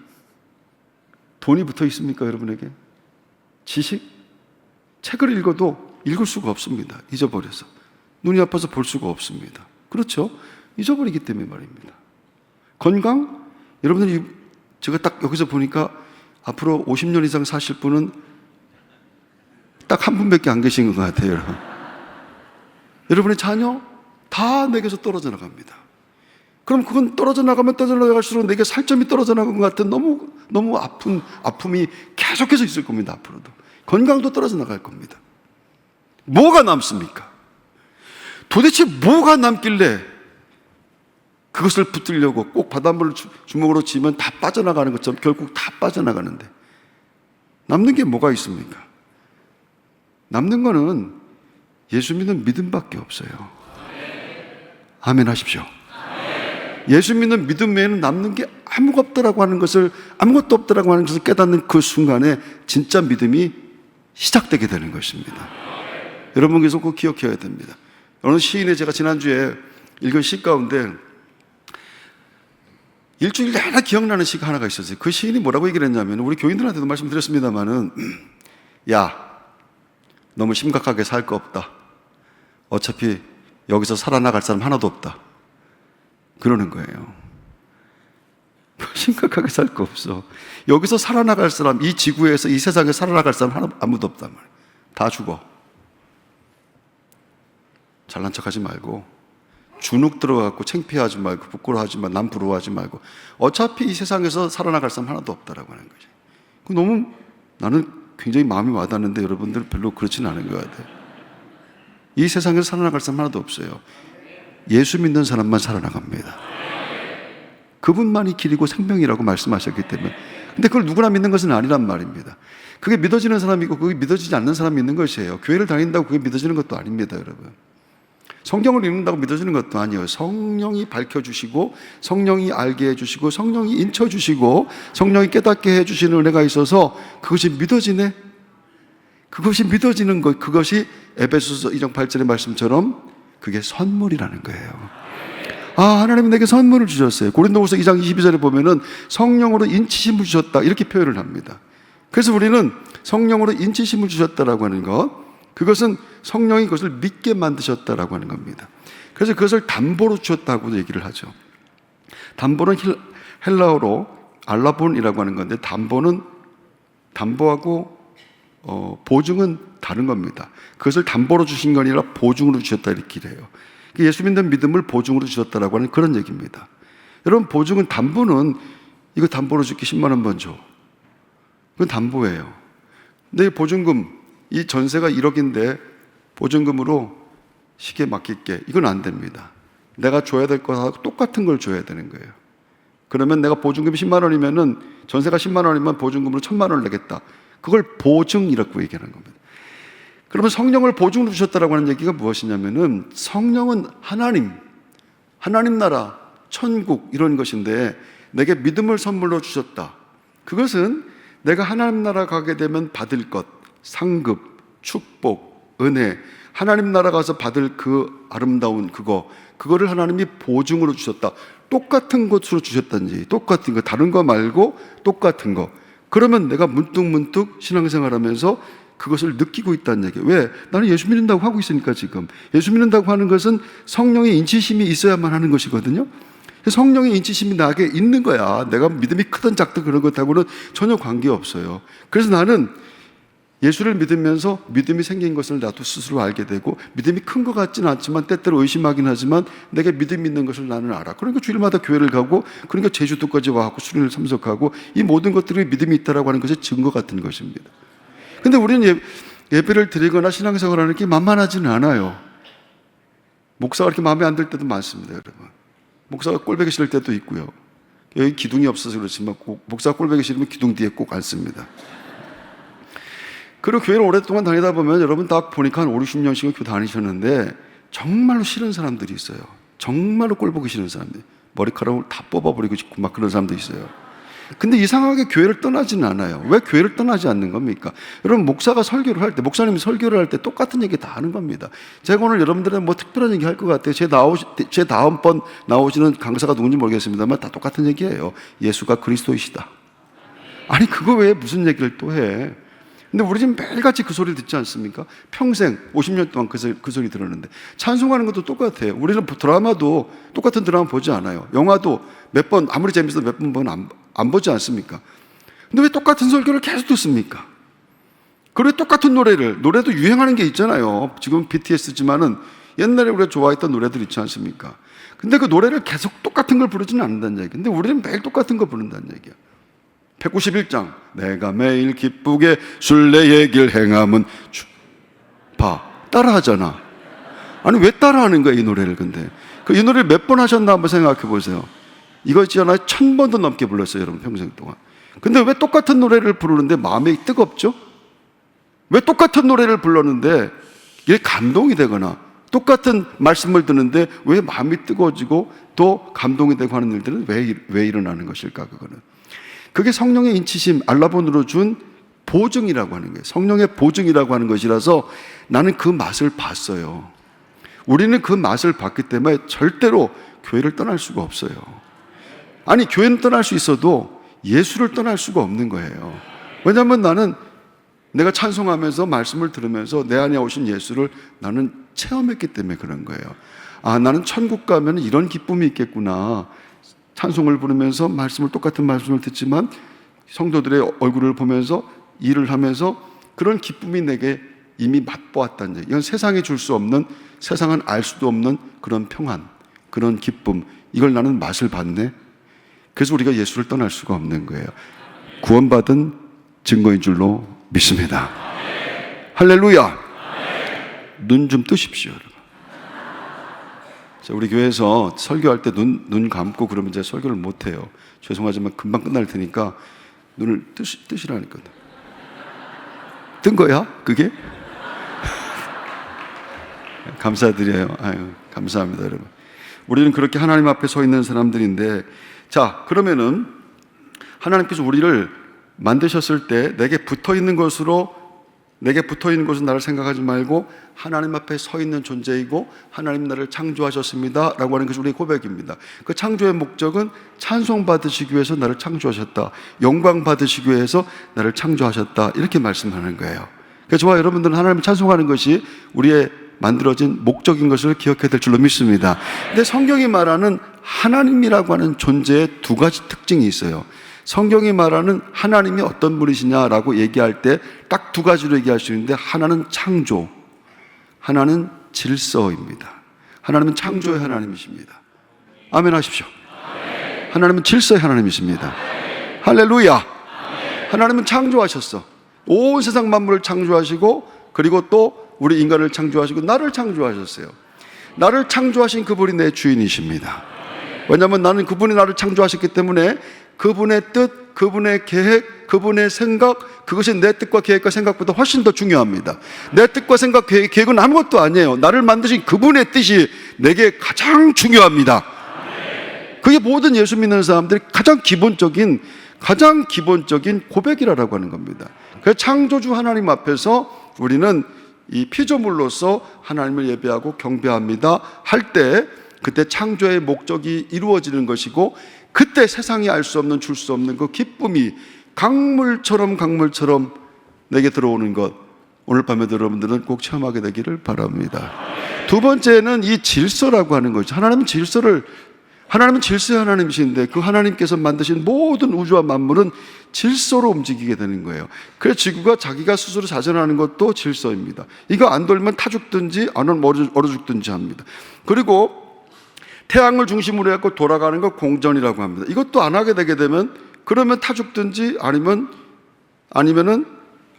돈이 붙어 있습니까, 여러분에게? 지식? 책을 읽어도 읽을 수가 없습니다. 잊어버려서. 눈이 아파서 볼 수가 없습니다. 그렇죠? 잊어버리기 때문에 말입니다. 건강? 여러분들이, 제가 딱 여기서 보니까 앞으로 50년 이상 사실 분은 딱 한 분밖에 안 계신 것 같아요, 여러분. 여러분의 자녀? 다 내게서 떨어져 나갑니다. 그럼 그건 떨어져 나갈수록 내게 살점이 떨어져 나간 것 같은 너무 아픔이 계속해서 있을 겁니다, 앞으로도. 건강도 떨어져 나갈 겁니다. 뭐가 남습니까? 도대체 뭐가 남길래 그것을 붙들려고 꼭 바닷물을 주먹으로 쥐면 다 빠져나가는 것처럼 결국 다 빠져나가는데 남는 게 뭐가 있습니까? 남는 거는 예수 믿는 믿음밖에 없어요. 아멘 하십시오. 예수 믿는 믿음 외에는 남는 게 아무것도 없다라고 하는 것을 깨닫는 그 순간에 진짜 믿음이 시작되게 되는 것입니다. 여러분께서 꼭 기억해야 됩니다. 어느 시인의, 제가 지난주에 읽은 시 가운데 일주일 내내 기억나는 시가 하나가 있었어요. 그 시인이 뭐라고 얘기를 했냐면, 우리 교인들한테도 말씀드렸습니다마는, 야, 너무 심각하게 살 거 없다. 어차피 여기서 살아나갈 사람 하나도 없다. 그러는 거예요. 심각하게 살 거 없어. 여기서 살아나갈 사람, 이 지구에서, 이 세상에 살아나갈 사람 아무도 없단 말이에요. 다 죽어. 잘난 척하지 말고, 주눅 들어갖고 창피하지 말고, 부끄러워하지 말고, 남 부러워하지 말고, 어차피 이 세상에서 살아나갈 사람 하나도 없다라고 하는 거죠. 너무 나는 굉장히 마음이 와닿는데 여러분들 별로 그렇지는 않은 것 같아요. 이 세상에서 살아나갈 사람 하나도 없어요. 예수 믿는 사람만 살아나갑니다. 그분만이 길이고 생명이라고 말씀하셨기 때문에. 근데 그걸 누구나 믿는 것은 아니란 말입니다. 그게 믿어지는 사람이 있고 그게 믿어지지 않는 사람이 있는 것이에요. 교회를 다닌다고 그게 믿어지는 것도 아닙니다, 여러분. 성경을 읽는다고 믿어지는 것도 아니에요. 성령이 밝혀주시고, 성령이 알게 해주시고, 성령이 인쳐주시고, 성령이 깨닫게 해주시는 은혜가 있어서 그것이 믿어지네. 그것이 믿어지는 것, 그것이 에베소서 2장 8절의 말씀처럼 그게 선물이라는 거예요. 아, 하나님이 내게 선물을 주셨어요. 고린도후서 2장 22절에 보면은 성령으로 인치심을 주셨다, 이렇게 표현을 합니다. 그래서 우리는 성령으로 인치심을 주셨다라고 하는 것, 그것은 성령이 그것을 믿게 만드셨다라고 하는 겁니다. 그래서 그것을 담보로 주셨다고 얘기를 하죠. 담보는 헬라어로 알라본이라고 하는 건데, 담보하고 보증은 다른 겁니다. 그것을 담보로 주신 게 아니라 보증으로 주셨다, 이렇게 해요. 예수 믿는 믿음을 보증으로 주셨다라고 하는 그런 얘기입니다. 여러분, 보증은, 담보는 이거 담보로 줄게 10만 원만 줘. 그건 담보예요. 내 보증금, 이 전세가 1억인데 보증금으로 시계 맡길게. 이건 안 됩니다. 내가 줘야 될 것하고 똑같은 걸 줘야 되는 거예요. 그러면 내가 보증금이 10만 원이면은, 전세가 10만 원이면 보증금으로 1,000만 원을 내겠다. 그걸 보증이라고 얘기하는 겁니다. 그러면 성령을 보증으로 주셨다라고 하는 얘기가 무엇이냐면은 성령은 하나님 나라, 천국 이런 것인데 내게 믿음을 선물로 주셨다. 그것은 내가 하나님 나라 가게 되면 받을 것, 상급, 축복, 은혜, 하나님 나라 가서 받을 그 아름다운 그거를 하나님이 보증으로 주셨다. 똑같은 것으로 주셨단지, 똑같은 거, 다른 거 말고 똑같은 거. 그러면 내가 문득문득 신앙생활하면서 그것을 느끼고 있다는 얘기예요. 왜? 나는 예수 믿는다고 하고 있으니까 지금. 예수 믿는다고 하는 것은 성령의 인치심이 있어야만 하는 것이거든요. 성령의 인치심이 나에게 있는 거야. 내가 믿음이 크든 작든 그런 것하고는 전혀 관계없어요. 그래서 나는 예수를 믿으면서 믿음이 생긴 것을 나도 스스로 알게 되고, 믿음이 큰 것 같지는 않지만 때때로 의심하긴 하지만 내게 믿음이 있는 것을 나는 알아. 그러니까 주일마다 교회를 가고, 그러니까 제주도까지 와서 수련을 참석하고, 이 모든 것들이 믿음이 있다라고 하는 것의 증거 같은 것입니다. 근데 우리는 예배를 드리거나 신앙생활을 하는 게 만만하지는 않아요. 목사가 이렇게 마음에 안 들 때도 많습니다, 여러분. 목사가 꼴보기 싫을 때도 있고요. 여기 기둥이 없어서 그렇지만 목사가 꼴보기 싫으면 기둥 뒤에 꼭 앉습니다. 그리고 교회를 오랫동안 다니다 보면 여러분 딱 보니까 한 5, 60년씩은 교회 다니셨는데 정말로 싫은 사람들이 있어요. 정말로 꼴보기 싫은 사람들. 머리카락을 다 뽑아버리고 싶고 막 그런 사람도 있어요. 근데 이상하게 교회를 떠나지는 않아요. 왜 교회를 떠나지 않는 겁니까? 여러분, 목사가 설교를 할 때, 목사님이 설교를 할 때 똑같은 얘기 다 하는 겁니다. 제가 오늘 여러분들한테 뭐 특별한 얘기 할 것 같아요. 제 다음번 나오시는 강사가 누군지 모르겠습니다만 다 똑같은 얘기예요. 예수가 그리스도이시다. 아니, 그거 왜 무슨 얘기를 또 해? 근데 우리 지금 매일같이 그 소리를 듣지 않습니까? 평생 50년 동안 그 소리 들었는데. 찬송하는 것도 똑같아요. 우리는 드라마도 똑같은 드라마 보지 않아요. 영화도 몇 번, 아무리 재밌어도 몇 번 안 보지 않습니까? 근데 왜 똑같은 설교를 계속 듣습니까? 그리고 똑같은 노래도 유행하는 게 있잖아요. 지금 BTS지만은 옛날에 우리가 좋아했던 노래들 있지 않습니까? 근데 그 노래를 계속 똑같은 걸 부르지는 않는다는 얘기. 근데 우리는 매일 똑같은 거 부른다는 얘기야. 191장. 내가 매일 기쁘게 순례의 길 행함은 따라하잖아. 아니, 왜 따라하는 거야, 이 노래를 근데? 이 노래를 몇 번 하셨나 한번 생각해 보세요. 이거 있잖아요. 1000번도 넘게 불렀어요, 여러분, 평생 동안. 근데 왜 똑같은 노래를 부르는데 마음이 뜨겁죠? 왜 똑같은 노래를 불렀는데 이게 감동이 되거나 똑같은 말씀을 듣는데 왜 마음이 뜨거워지고 또 감동이 되고 하는 일들은 왜 일어나는 것일까, 그거는. 그게 성령의 인치심, 알라본으로 준 보증이라고 하는 거예요. 성령의 보증이라고 하는 것이라서 나는 그 맛을 봤어요. 우리는 그 맛을 봤기 때문에 절대로 교회를 떠날 수가 없어요. 아니, 교회는 떠날 수 있어도 예수를 떠날 수가 없는 거예요. 왜냐하면 나는 내가 찬송하면서 말씀을 들으면서 내 안에 오신 예수를 나는 체험했기 때문에 그런 거예요. 아, 나는 천국 가면 이런 기쁨이 있겠구나. 찬송을 부르면서 똑같은 말씀을 듣지만 성도들의 얼굴을 보면서 일을 하면서 그런 기쁨이 내게 이미 맛보았다는 얘기. 이건 세상이 줄 수 없는, 세상은 알 수도 없는 그런 평안, 그런 기쁨, 이걸 나는 맛을 봤네. 그래서 우리가 예수를 떠날 수가 없는 거예요. 구원받은 증거인 줄로 믿습니다. 할렐루야. 눈 좀 뜨십시오, 여러분. 자, 우리 교회에서 설교할 때 눈 감고 그러면 제가 설교를 못 해요. 죄송하지만 금방 끝날 테니까 눈을 뜨시라니까요. 뜬 거야? 그게? 감사드려요. 아유, 감사합니다, 여러분. 우리는 그렇게 하나님 앞에 서 있는 사람들인데, 자, 그러면은 하나님께서 우리를 만드셨을 때 내게 붙어 있는 것은 나를 생각하지 말고 하나님 앞에 서 있는 존재이고 하나님 나를 창조하셨습니다 라고 하는 것이 우리의 고백입니다. 그 창조의 목적은 찬송 받으시기 위해서 나를 창조하셨다, 영광 받으시기 위해서 나를 창조하셨다, 이렇게 말씀하는 거예요. 그래서 저와 여러분들은 하나님을 찬송하는 것이 우리의 만들어진 목적인 것을 기억해야 될 줄로 믿습니다. 근데 성경이 말하는 하나님이라고 하는 존재의 두 가지 특징이 있어요. 성경이 말하는 하나님이 어떤 분이시냐라고 얘기할 때 딱 두 가지로 얘기할 수 있는데, 하나는 창조, 하나는 질서입니다. 하나님은 창조의 하나님이십니다. 아멘 하십시오. 아멘. 하나님은 질서의 하나님이십니다. 아멘. 할렐루야. 아멘. 하나님은 창조하셨어. 온 세상 만물을 창조하시고, 그리고 또 우리 인간을 창조하시고 나를 창조하셨어요. 나를 창조하신 그분이 내 주인이십니다. 왜냐하면 나는 그분이 나를 창조하셨기 때문에 그분의 뜻, 그분의 계획, 그분의 생각, 그것이 내 뜻과 계획과 생각보다 훨씬 더 중요합니다. 내 뜻과 생각, 계획은 아무것도 아니에요. 나를 만드신 그분의 뜻이 내게 가장 중요합니다. 그게 모든 예수 믿는 사람들이 가장 기본적인 고백이라고 하는 겁니다. 그래서 창조주 하나님 앞에서 우리는 이 피조물로서 하나님을 예배하고 경배합니다 할 때, 그때 창조의 목적이 이루어지는 것이고, 그때 세상이 알 수 없는, 줄 수 없는 그 기쁨이 강물처럼 내게 들어오는 것, 오늘 밤에도 여러분들은 꼭 체험하게 되기를 바랍니다. 두 번째는 이 질서라고 하는 거죠. 하나님은 질서의 하나님이신데 그 하나님께서 만드신 모든 우주와 만물은 질서로 움직이게 되는 거예요. 그래서 지구가 자기가 스스로 자전하는 것도 질서입니다. 이거 안 돌면 타 죽든지 안 얼어 죽든지 합니다. 그리고 태양을 중심으로 해서 돌아가는 거 공전이라고 합니다. 이것도 안 하게 되게 되면 그러면 타 죽든지 아니면은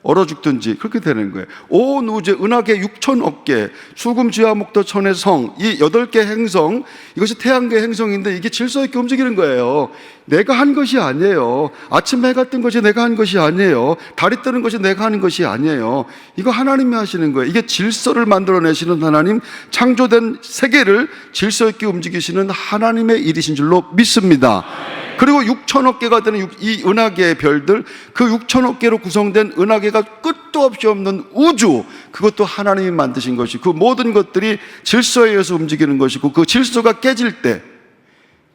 얼어 죽든지 그렇게 되는 거예요. 온 우주의 은하계 6천억 개, 수금, 지화, 목도, 천의 성, 이 8개 행성, 이것이 태양계 행성인데 이게 질서 있게 움직이는 거예요. 내가 한 것이 아니에요. 아침 해가 뜬 것이 내가 한 것이 아니에요. 달이 뜨는 것이 내가 하는 것이 아니에요. 이거 하나님이 하시는 거예요. 이게 질서를 만들어내시는 하나님, 창조된 세계를 질서 있게 움직이시는 하나님의 일이신 줄로 믿습니다. 그리고 6천억 개가 되는 이 은하계의 별들, 그 6천억 개로 구성된 은하계가 끝도 없이 없는 우주, 그것도 하나님이 만드신 것이, 그 모든 것들이 질서에 의해서 움직이는 것이고, 그 질서가 깨질 때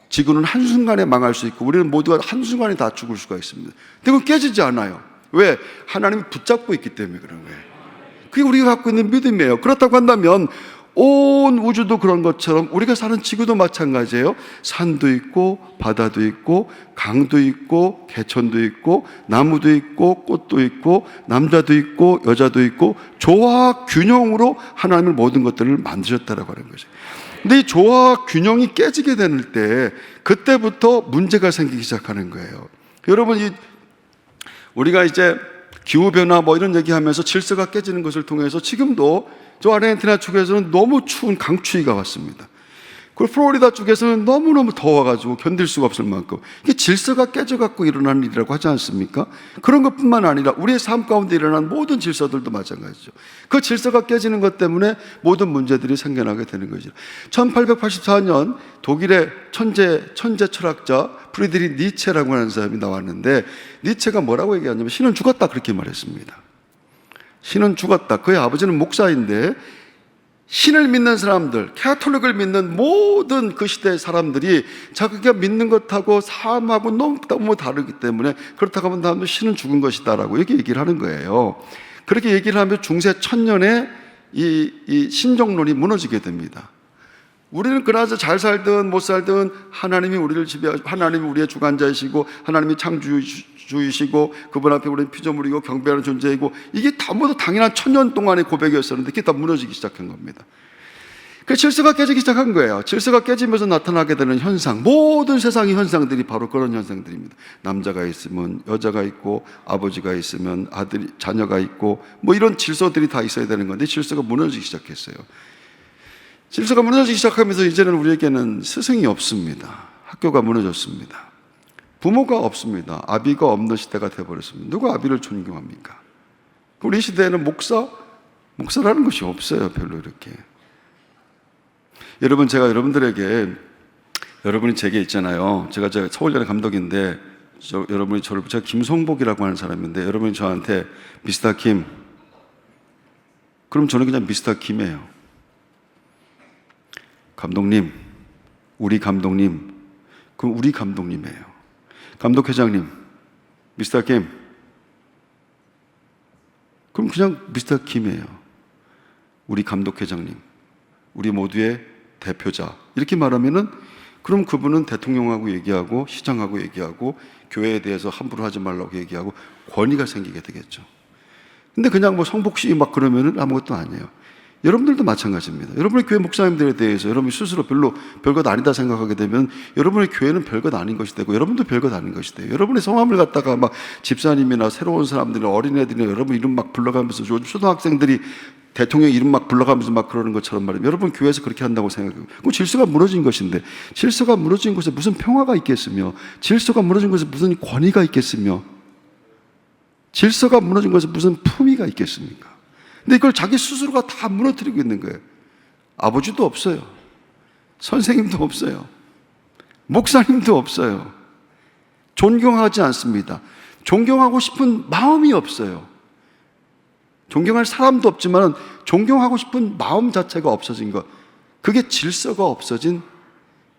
지구는 한순간에 망할 수 있고 우리는 모두가 한순간에 다 죽을 수가 있습니다. 근데 그건 깨지지 않아요. 왜? 하나님이 붙잡고 있기 때문에 그런 거예요. 그게 우리가 갖고 있는 믿음이에요. 그렇다고 한다면 온 우주도 그런 것처럼 우리가 사는 지구도 마찬가지예요. 산도 있고 바다도 있고 강도 있고 개천도 있고 나무도 있고 꽃도 있고 남자도 있고 여자도 있고 조화 균형으로 하나님은 모든 것들을 만드셨다라고 하는 거죠. 근데 이 조화 균형이 깨지게 될 때 그때부터 문제가 생기기 시작하는 거예요. 여러분, 우리가 이제 기후변화 뭐 이런 얘기하면서 질서가 깨지는 것을 통해서 지금도 저 아르헨티나 쪽에서는 너무 추운 강추위가 왔습니다. 그리고 플로리다 쪽에서는 너무너무 더워가지고 견딜 수가 없을 만큼 이게 질서가 깨져갖고 일어나는 일이라고 하지 않습니까? 그런 것뿐만 아니라 우리의 삶 가운데 일어나는 모든 질서들도 마찬가지죠. 그 질서가 깨지는 것 때문에 모든 문제들이 생겨나게 되는 거죠. 1884년 독일의 천재 철학자 프리드리히 니체라고 하는 사람이 나왔는데, 니체가 뭐라고 얘기하냐면 신은 죽었다 그렇게 말했습니다. 신은 죽었다. 그의 아버지는 목사인데 신을 믿는 사람들, 캐톨릭을 믿는 모든 그 시대의 사람들이 자기가 믿는 것하고 삶하고 너무 다르기 때문에 그렇다고 하면 신은 죽은 것이다라고 이렇게 얘기를 하는 거예요. 그렇게 얘기를 하면 중세 1000년에 이 신종론이 무너지게 됩니다. 우리는 그나저 잘 살든 못 살든 하나님이 우리를 지배하시고 하나님이 우리의 주관자이시고 하나님이 창조주이시고 그분 앞에 우리는 피조물이고 경배하는 존재이고 이게 다 모두 당연한 1000년 동안의 고백이었었는데 그게 다 무너지기 시작한 겁니다. 그 질서가 깨지기 시작한 거예요. 질서가 깨지면서 나타나게 되는 현상, 모든 세상의 현상들이 바로 그런 현상들입니다. 남자가 있으면 여자가 있고 아버지가 있으면 자녀가 있고 뭐 이런 질서들이 다 있어야 되는 건데 질서가 무너지기 시작했어요. 질서가 무너지기 시작하면서 이제는 우리에게는 스승이 없습니다. 학교가 무너졌습니다. 부모가 없습니다. 아비가 없는 시대가 되어버렸습니다. 누가 아비를 존경합니까? 우리 시대에는 목사라는 것이 없어요. 별로 이렇게. 여러분, 제가 여러분들에게, 여러분이 제게 있잖아요. 제가 서울연예 감독인데 여러분이 제가 김성복이라고 하는 사람인데 여러분이 저한테 미스터 김, 그럼 저는 그냥 미스터 김이에요. 감독님, 우리 감독님, 그럼 우리 감독님이에요. 감독회장님, 미스터 김, 그럼 그냥 미스터 김이에요. 우리 감독회장님, 우리 모두의 대표자, 이렇게 말하면은 그럼 그분은 대통령하고 얘기하고 시장하고 얘기하고 교회에 대해서 함부로 하지 말라고 얘기하고 권위가 생기게 되겠죠. 근데 그냥 뭐 성복 씨 막 그러면은 아무것도 아니에요. 여러분들도 마찬가지입니다. 여러분의 교회 목사님들에 대해서 여러분이 스스로 별것 아니다 생각하게 되면 여러분의 교회는 별것 아닌 것이 되고 여러분도 별것 아닌 것이 돼요. 여러분의 성함을 갖다가 막 집사님이나 새로운 사람들이나 어린애들이나 여러분 이름 막 불러가면서 요즘 초등학생들이 대통령 이름 막 불러가면서 막 그러는 것처럼 말이에요. 여러분 교회에서 그렇게 한다고 생각해요. 그 질서가 무너진 것인데 질서가 무너진 곳에 무슨 평화가 있겠으며 질서가 무너진 곳에 무슨 권위가 있겠으며 질서가 무너진 곳에 무슨 품위가 있겠습니까? 근데 이걸 자기 스스로가 다 무너뜨리고 있는 거예요. 아버지도 없어요. 선생님도 없어요. 목사님도 없어요. 존경하지 않습니다. 존경하고 싶은 마음이 없어요. 존경할 사람도 없지만 존경하고 싶은 마음 자체가 없어진 것. 그게 질서가 없어진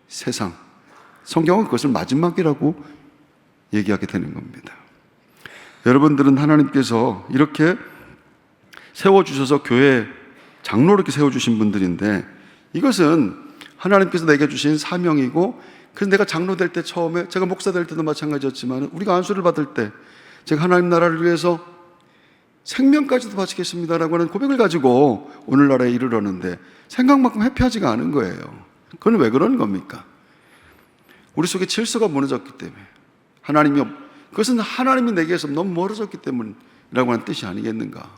세상. 성경은 그것을 마지막이라고 얘기하게 되는 겁니다. 여러분들은 하나님께서 이렇게 세워주셔서 교회 장로로 이렇게 세워주신 분들인데 이것은 하나님께서 내게 주신 사명이고 그래서 내가 장로 될 때 처음에 제가 목사 될 때도 마찬가지였지만 우리가 안수를 받을 때 제가 하나님 나라를 위해서 생명까지도 바치겠습니다라고 하는 고백을 가지고 오늘날에 이르렀는데 생각만큼 해피하지가 않은 거예요. 그건 왜 그런 겁니까? 우리 속에 질서가 무너졌기 때문에 그것은 하나님이 내게서 너무 멀어졌기 때문이라고 하는 뜻이 아니겠는가?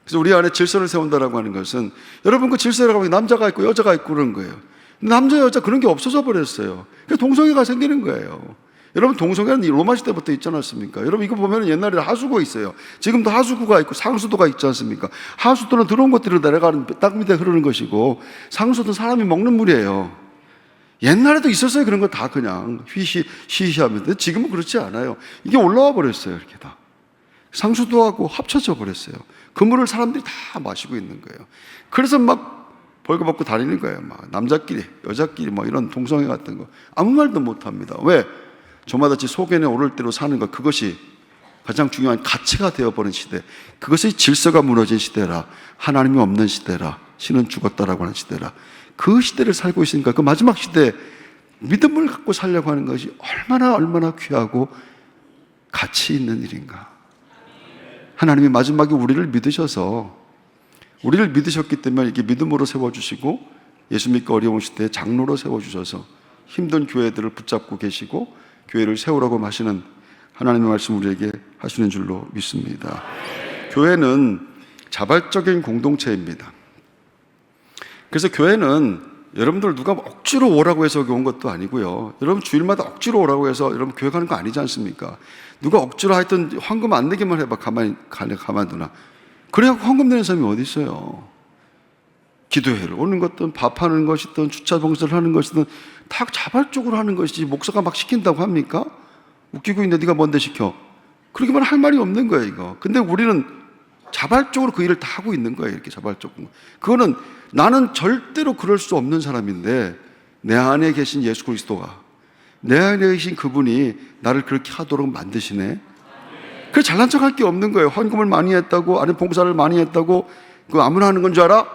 그래서 우리 안에 질서를 세운다라고 하는 것은 여러분 그 질서라고 하면 남자가 있고 여자가 있고 그런 거예요. 남자 여자 그런 게 없어져 버렸어요. 그래서 동성애가 생기는 거예요. 여러분 동성애는 로마 시대부터 있지 않았습니까? 여러분 이거 보면 옛날에 하수구가 있어요. 지금도 하수구가 있고 상수도가 있지 않습니까? 하수도는 들어온 것들을 내려가는 땅 밑에 흐르는 것이고 상수도는 사람이 먹는 물이에요. 옛날에도 있었어요. 그런 거 다 그냥 시시하면서 지금은 그렇지 않아요. 이게 올라와 버렸어요. 이렇게 다 상수도하고 합쳐져 버렸어요. 그 물을 사람들이 다 마시고 있는 거예요. 그래서 막 벌거벗고 다니는 거예요. 막 남자끼리, 여자끼리 뭐 이런 동성애 같은 거 아무 말도 못 합니다. 왜? 저마다치 소견에 오를 대로 사는 것 그것이 가장 중요한 가치가 되어버린 시대. 그것이 질서가 무너진 시대라. 하나님이 없는 시대라. 신은 죽었다라고 하는 시대라. 그 시대를 살고 있으니까 그 마지막 시대에 믿음을 갖고 살려고 하는 것이 얼마나 귀하고 가치 있는 일인가. 하나님이 마지막에 우리를 믿으셨기 때문에 이렇게 믿음으로 세워주시고 예수 믿기 어려운 시대에 장로로 세워주셔서 힘든 교회들을 붙잡고 계시고 교회를 세우라고 하시는 하나님의 말씀 우리에게 하시는 줄로 믿습니다. 교회는 자발적인 공동체입니다. 그래서 교회는 여러분들 누가 억지로 오라고 해서 온 것도 아니고요. 여러분 주일마다 억지로 오라고 해서 여러분 교회 가는 거 아니지 않습니까? 누가 억지로 하여튼 헌금 안 내기만 해봐 가만두나. 그래야 헌금 내는 사람이 어디 있어요? 기도회를 오는 것든 밥하는 것이든 주차 봉사를 하는 것이든 다 자발적으로 하는 것이지 목사가 막 시킨다고 합니까? 웃기고 있는데 네가 뭔데 시켜? 그러기만 할 말이 없는 거예요 이거. 근데 우리는 자발적으로 그 일을 다 하고 있는 거예요. 이렇게 자발적으로. 그거는 나는 절대로 그럴 수 없는 사람인데 내 안에 계신 예수 그리스도가 내 안에 계신 그분이 나를 그렇게 하도록 만드시네. 그래 잘난 척할 게 없는 거예요. 헌금을 많이 했다고 안에 봉사를 많이 했다고 그거 아무나 하는 건 줄 알아?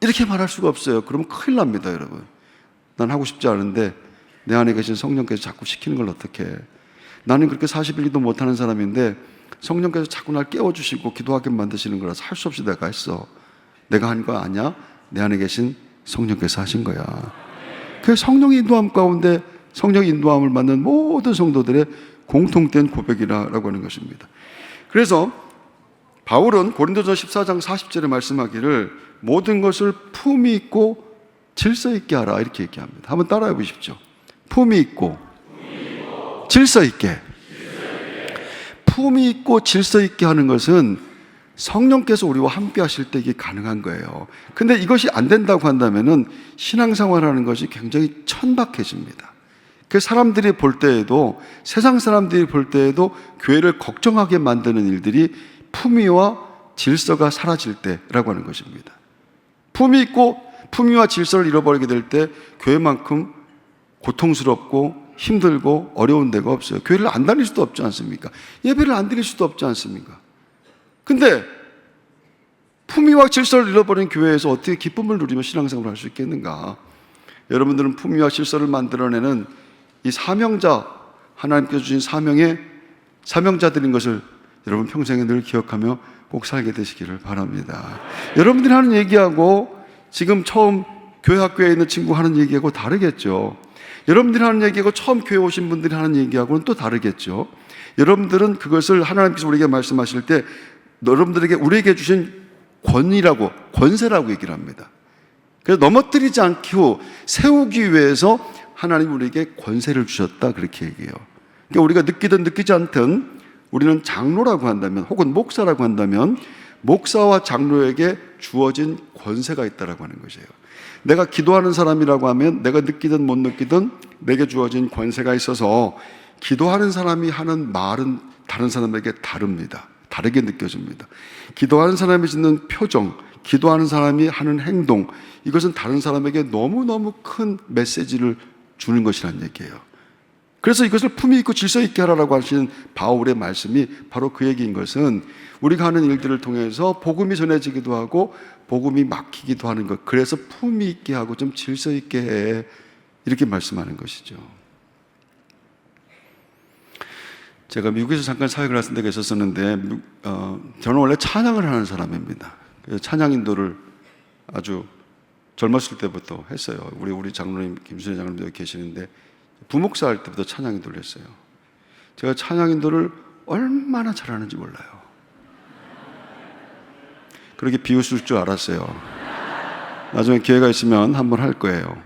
이렇게 말할 수가 없어요. 그러면 큰일 납니다 여러분. 난 하고 싶지 않은데 내 안에 계신 성령께서 자꾸 시키는 걸 어떻게 해. 나는 그렇게 40일 기도 못하는 사람인데 성령께서 자꾸 날 깨워주시고 기도하게 만드시는 거라서 할 수 없이 내가 했어. 내가 한 거 아니야? 내 안에 계신 성령께서 하신 거야. 그 성령의 인도함 가운데 성령의 인도함을 받는 모든 성도들의 공통된 고백이라고 하는 것입니다. 그래서 바울은 고린도서 14장 40절에 말씀하기를 모든 것을 품위 있고 질서 있게 하라 이렇게 얘기합니다. 한번 따라해 보십시오. 품위 있고 질서 있게. 품위 있고 질서 있게 하는 것은 성령께서 우리와 함께 하실 때 이게 가능한 거예요. 근데 이것이 안 된다고 한다면은 신앙생활하는 것이 굉장히 천박해집니다. 그 사람들이 볼 때에도 세상 사람들이 볼 때에도 교회를 걱정하게 만드는 일들이 품위와 질서가 사라질 때라고 하는 것입니다. 품위 있고 품위와 질서를 잃어버리게 될 때 교회만큼 고통스럽고 힘들고 어려운 데가 없어요. 교회를 안 다닐 수도 없지 않습니까? 예배를 안 드릴 수도 없지 않습니까? 근데 품위와 질서를 잃어버린 교회에서 어떻게 기쁨을 누리며 신앙생활을 할 수 있겠는가? 여러분들은 품위와 질서를 만들어내는 이 사명자, 하나님께서 주신 사명의 사명자들인 것을 여러분 평생에 늘 기억하며 꼭 꼭 살게 되시기를 바랍니다. 여러분들이 하는 얘기하고 지금 처음 교회 학교에 있는 친구 하는 얘기하고 다르겠죠. 여러분들이 하는 얘기하고 처음 교회 오신 분들이 하는 얘기하고는 또 다르겠죠. 여러분들은 그것을 하나님께서 우리에게 말씀하실 때 여러분들에게 우리에게 주신 권위라고, 권세라고 얘기를 합니다. 그래서 넘어뜨리지 않고 세우기 위해서 하나님 우리에게 권세를 주셨다, 그렇게 얘기해요. 그러니까 우리가 느끼든 느끼지 않든 우리는 장로라고 한다면, 혹은 목사라고 한다면 목사와 장로에게 주어진 권세가 있다라고 하는 것이에요. 내가 기도하는 사람이라고 하면 내가 느끼든 못 느끼든 내게 주어진 권세가 있어서 기도하는 사람이 하는 말은 다른 사람에게 다릅니다. 다르게 느껴집니다. 기도하는 사람이 짓는 표정, 기도하는 사람이 하는 행동, 이것은 다른 사람에게 너무너무 큰 메시지를 주는 것이라는 얘기예요. 그래서 이것을 품위 있고 질서 있게 하라고 하시는 바울의 말씀이 바로 그 얘기인 것은 우리가 하는 일들을 통해서 복음이 전해지기도 하고 복음이 막히기도 하는 것, 그래서 품위 있게 하고 좀 질서 있게 해, 이렇게 말씀하는 것이죠. 제가 미국에서 잠깐 사역을 하던 데가 있었었는데 저는 원래 찬양을 하는 사람입니다. 그래서 찬양 인도를 아주 젊었을 때부터 했어요. 우리 장로님, 김순희 장로님도 계시는데 부목사 할 때부터 찬양 인도를 했어요. 제가 찬양 인도를 얼마나 잘하는지 몰라요. 그렇게 비웃을 줄 알았어요. 나중에 기회가 있으면 한번 할 거예요.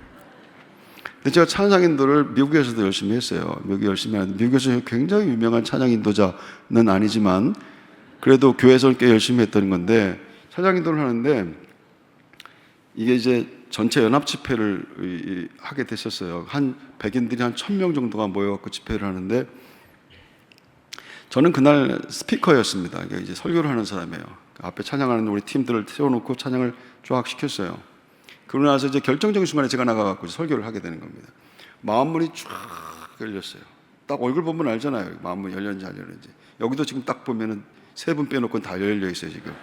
근데 제가 찬양 인도를 미국에서도 열심히 했어요. 미국에서 굉장히 유명한 찬양 인도자는 아니지만 그래도 교회에서는 꽤 열심히 했던 건데, 찬양 인도를 하는데 이게 이제 전체 연합 집회를 하게 됐었어요. 한 백인들이 한 1000명 정도가 모여갖고 집회를 하는데 저는 그날 스피커였습니다. 이제 설교를 하는 사람이에요. 앞에 찬양하는 우리 팀들을 세워놓고 찬양을 쫙 시켰어요. 그러고 나서 이제 결정적인 순간에 제가 나가갖고 설교를 하게 되는 겁니다. 마음문이 쫙 열렸어요. 딱 얼굴 보면 알잖아요. 마음문이 열렸는지 안 열렸는지. 여기도 지금 딱 보면은 3분 빼놓고는 다 열려 있어요, 지금.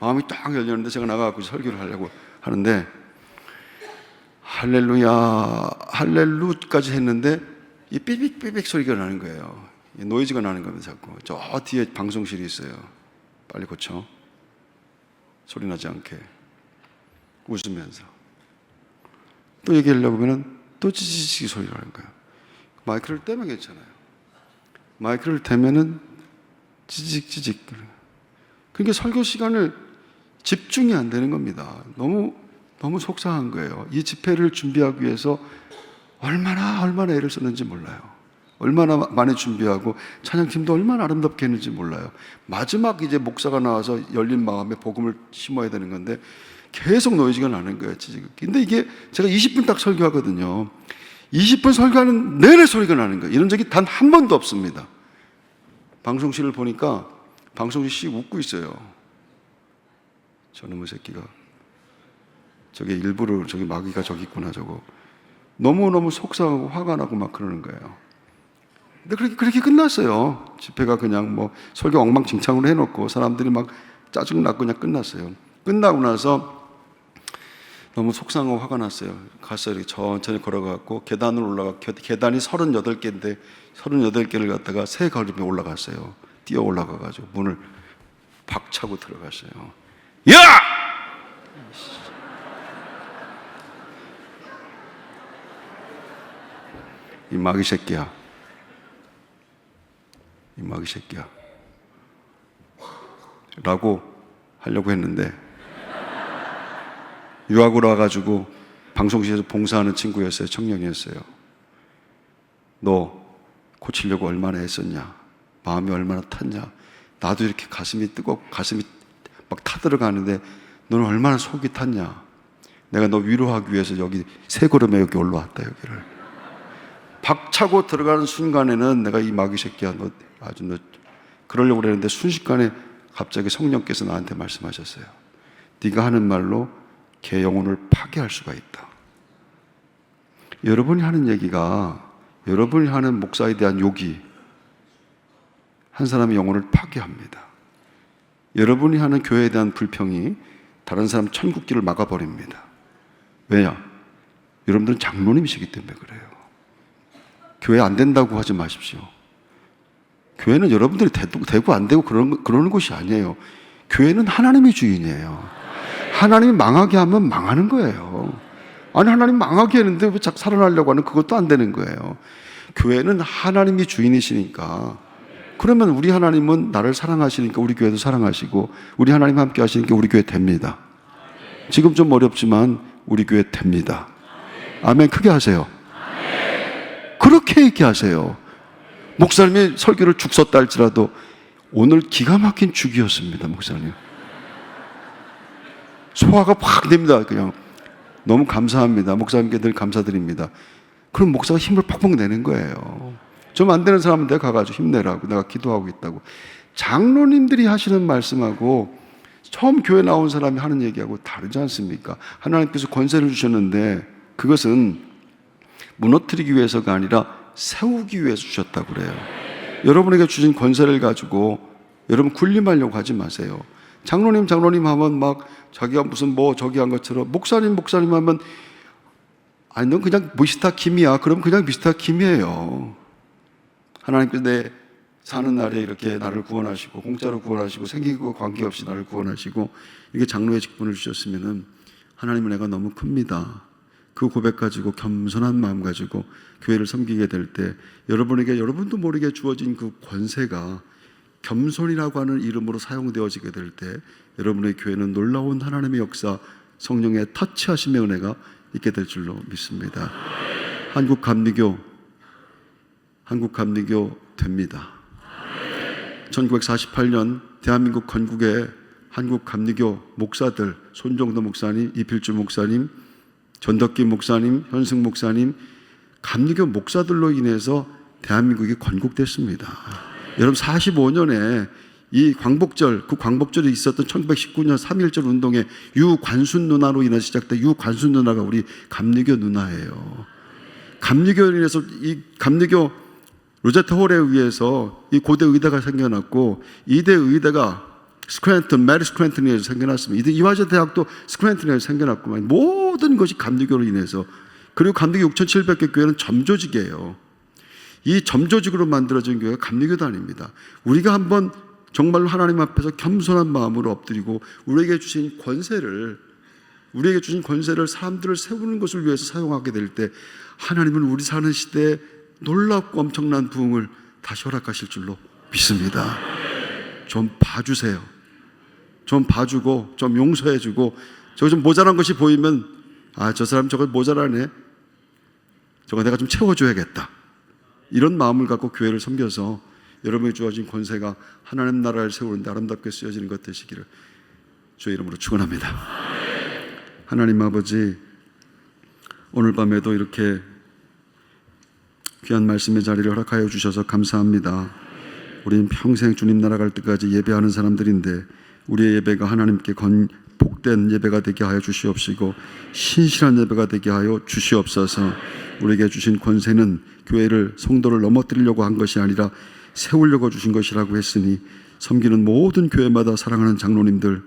마음이 딱 열렸는데 제가 나가갖고 설교를 하려고 하는데 할렐루야, 할렐루까지 했는데 이 삐빅삐빅 소리가 나는 거예요. 노이즈가 나는 겁니다, 자꾸. 저 뒤에 방송실이 있어요. 빨리 고쳐. 소리 나지 않게. 웃으면서. 또 얘기하려고 하면 또 찌찌찌 소리가 나는 거예요. 마이크를 떼면 괜찮아요. 마이크를 대면은 찌직찌직. 그러니까 설교 시간을 집중이 안 되는 겁니다. 너무 속상한 거예요. 이 집회를 준비하기 위해서 얼마나 애를 썼는지 몰라요. 얼마나 많이 준비하고 찬양팀도 얼마나 아름답게 했는지 몰라요. 마지막 이제 목사가 나와서 열린 마음에 복음을 심어야 되는 건데 계속 노이즈가 나는 거예요. 근데 이게 제가 20분 딱 설교하거든요. 20분 설교하는 내내 소리가 나는 거예요. 이런 적이 단 한 번도 없습니다. 방송실을 보니까 방송실 씨 웃고 있어요. 저놈의 새끼가 저게 일부러 저기 마귀가 저기 있구나 저거. 너무너무 속상하고 화가 나고 막 그러는 거예요. 근데 그렇게 끝났어요. 집회가 그냥 뭐 설교 엉망진창으로 해놓고 사람들이 막 짜증나고 그냥 끝났어요. 끝나고 나서 너무 속상하고 화가 났어요. 가서 이렇게 천천히 걸어가고 계단을 계단이 38개인데 38개를 갖다가 세 걸음에 올라갔어요. 뛰어 올라가가지고 문을 박차고 들어갔어요. 야! 이 마귀 새끼야. 이 마귀 새끼야. 라고 하려고 했는데 유학으로 와가지고 방송실에서 봉사하는 친구였어요. 청년이었어요. 너 고치려고 얼마나 애썼냐? 마음이 얼마나 탔냐? 나도 이렇게 가슴이 뜨겁고 가슴이 막 타들어가는데 너는 얼마나 속이 탔냐? 내가 너 위로하기 위해서 여기 세 걸음에 여기 올라왔다. 여기를 박차고 들어가는 순간에는 내가 이 마귀 새끼야, 너 그러려고 그랬는데 순식간에 갑자기 성령께서 나한테 말씀하셨어요. 네가 하는 말로 걔 영혼을 파괴할 수가 있다. 여러분이 하는 얘기가, 여러분이 하는 목사에 대한 욕이 한 사람의 영혼을 파괴합니다. 여러분이 하는 교회에 대한 불평이 다른 사람 천국길을 막아버립니다. 왜냐? 여러분들은 장로님이시기 때문에 그래요. 교회 안 된다고 하지 마십시오. 교회는 여러분들이 되고 안 되고 그러는 곳이 아니에요. 교회는 하나님이 주인이에요. 하나님이 망하게 하면 망하는 거예요. 아니, 하나님 망하게 했는데 왜 자꾸 살아나려고 하는 그것도 안 되는 거예요. 교회는 하나님이 주인이시니까, 그러면 우리 하나님은 나를 사랑하시니까 우리 교회도 사랑하시고, 우리 하나님 함께 하시니까 우리 교회 됩니다. 지금 좀 어렵지만 우리 교회 됩니다. 아멘. 크게 하세요. 그렇게 얘기하세요. 목사님이 설교를 죽 썼다 할지라도 오늘 기가 막힌 죽이었습니다. 목사님 소화가 확 됩니다. 그냥 너무 감사합니다. 목사님께 늘 감사드립니다. 그럼 목사가 힘을 팍팍 내는 거예요. 좀 안 되는 사람은 내가 가가지고 힘내라고, 내가 기도하고 있다고. 장로님들이 하시는 말씀하고 처음 교회 나온 사람이 하는 얘기하고 다르지 않습니까? 하나님께서 권세를 주셨는데 그것은 무너뜨리기 위해서가 아니라 세우기 위해서 주셨다고 그래요. 여러분에게 주신 권세를 가지고 여러분 군림하려고 하지 마세요. 장로님 하면 막 자기가 무슨 뭐 저기 한 것처럼, 목사님 하면 아니 넌 그냥 미스터 김이야. 그럼 그냥 미스터 김이에요. 하나님께서 내 사는 날에 이렇게 나를 구원하시고 공짜로 구원하시고 생긴 거 관계없이 나를 구원하시고 이게 장로의 직분을 주셨으면은 하나님은 내가 너무 큽니다. 그 고백 가지고 겸손한 마음 가지고 교회를 섬기게 될 때 여러분에게 여러분도 모르게 주어진 그 권세가 겸손이라고 하는 이름으로 사용되어지게 될 때 여러분의 교회는 놀라운 하나님의 역사, 성령의 터치하심의 은혜가 있게 될 줄로 믿습니다. 한국 감리교 됩니다. 1948년 대한민국 건국에 한국 감리교 목사들, 손정도 목사님, 이필주 목사님, 전덕기 목사님, 현승 목사님, 감리교 목사들로 인해서 대한민국이 건국됐습니다. 여러분 45년에 이 광복절, 그 광복절이 있었던 1919년 3.1절 운동의 유관순 누나로 인해서 시작된 유관순 누나가 우리 감리교 누나예요. 감리교로 인해서 이 감리교 로제타 홀에 의해서 이 고대 의대가 생겨났고, 이대 의대가 메리 스크랜턴에서 생겨났습니다. 이화여대 대학도 스크랜턴에서 생겨났구만. 모든 것이 감리교로 인해서. 그리고 감리교 6,700개 교회는 점조직이에요. 이 점조직으로 만들어진 교회가 감리교도 아닙니다. 우리가 한번 정말로 하나님 앞에서 겸손한 마음으로 엎드리고 우리에게 주신 권세를 사람들을 세우는 것을 위해서 사용하게 될 때 하나님은 우리 사는 시대에 놀랍고 엄청난 부흥을 다시 허락하실 줄로 믿습니다. 좀 봐주세요. 좀 봐주고 좀 용서해주고, 저거 좀 모자란 것이 보이면 저 사람 저거 모자라네, 저거 내가 좀 채워줘야겠다, 이런 마음을 갖고 교회를 섬겨서 여러분이 주어진 권세가 하나님 나라를 세우는데 아름답게 쓰여지는 것 되시기를 주의 이름으로 축원합니다. 하나님 아버지, 오늘 밤에도 이렇게 귀한 말씀의 자리를 허락하여 주셔서 감사합니다. 우리는 평생 주님 나라 갈 때까지 예배하는 사람들인데 우리의 예배가 하나님께 복된 예배가 되게 하여 주시옵시고 신실한 예배가 되게 하여 주시옵소서. 우리에게 주신 권세는 교회를, 성도를 넘어뜨리려고 한 것이 아니라 세우려고 주신 것이라고 했으니 섬기는 모든 교회마다 사랑하는 장로님들,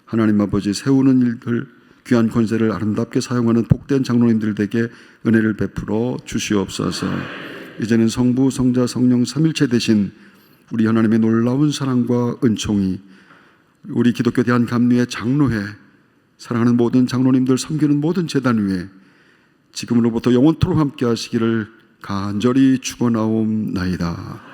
하나님 아버지 세우는 일들, 귀한 권세를 아름답게 사용하는 복된 장로님들에게 은혜를 베풀어 주시옵소서. 이제는 성부, 성자, 성령 삼일체 되신 우리 하나님의 놀라운 사랑과 은총이 우리 기독교 대한감리회 장로회, 사랑하는 모든 장로님들, 섬기는 모든 제단 위에 지금으로부터 영원토록 함께 하시기를 간절히 축원하옵나이다.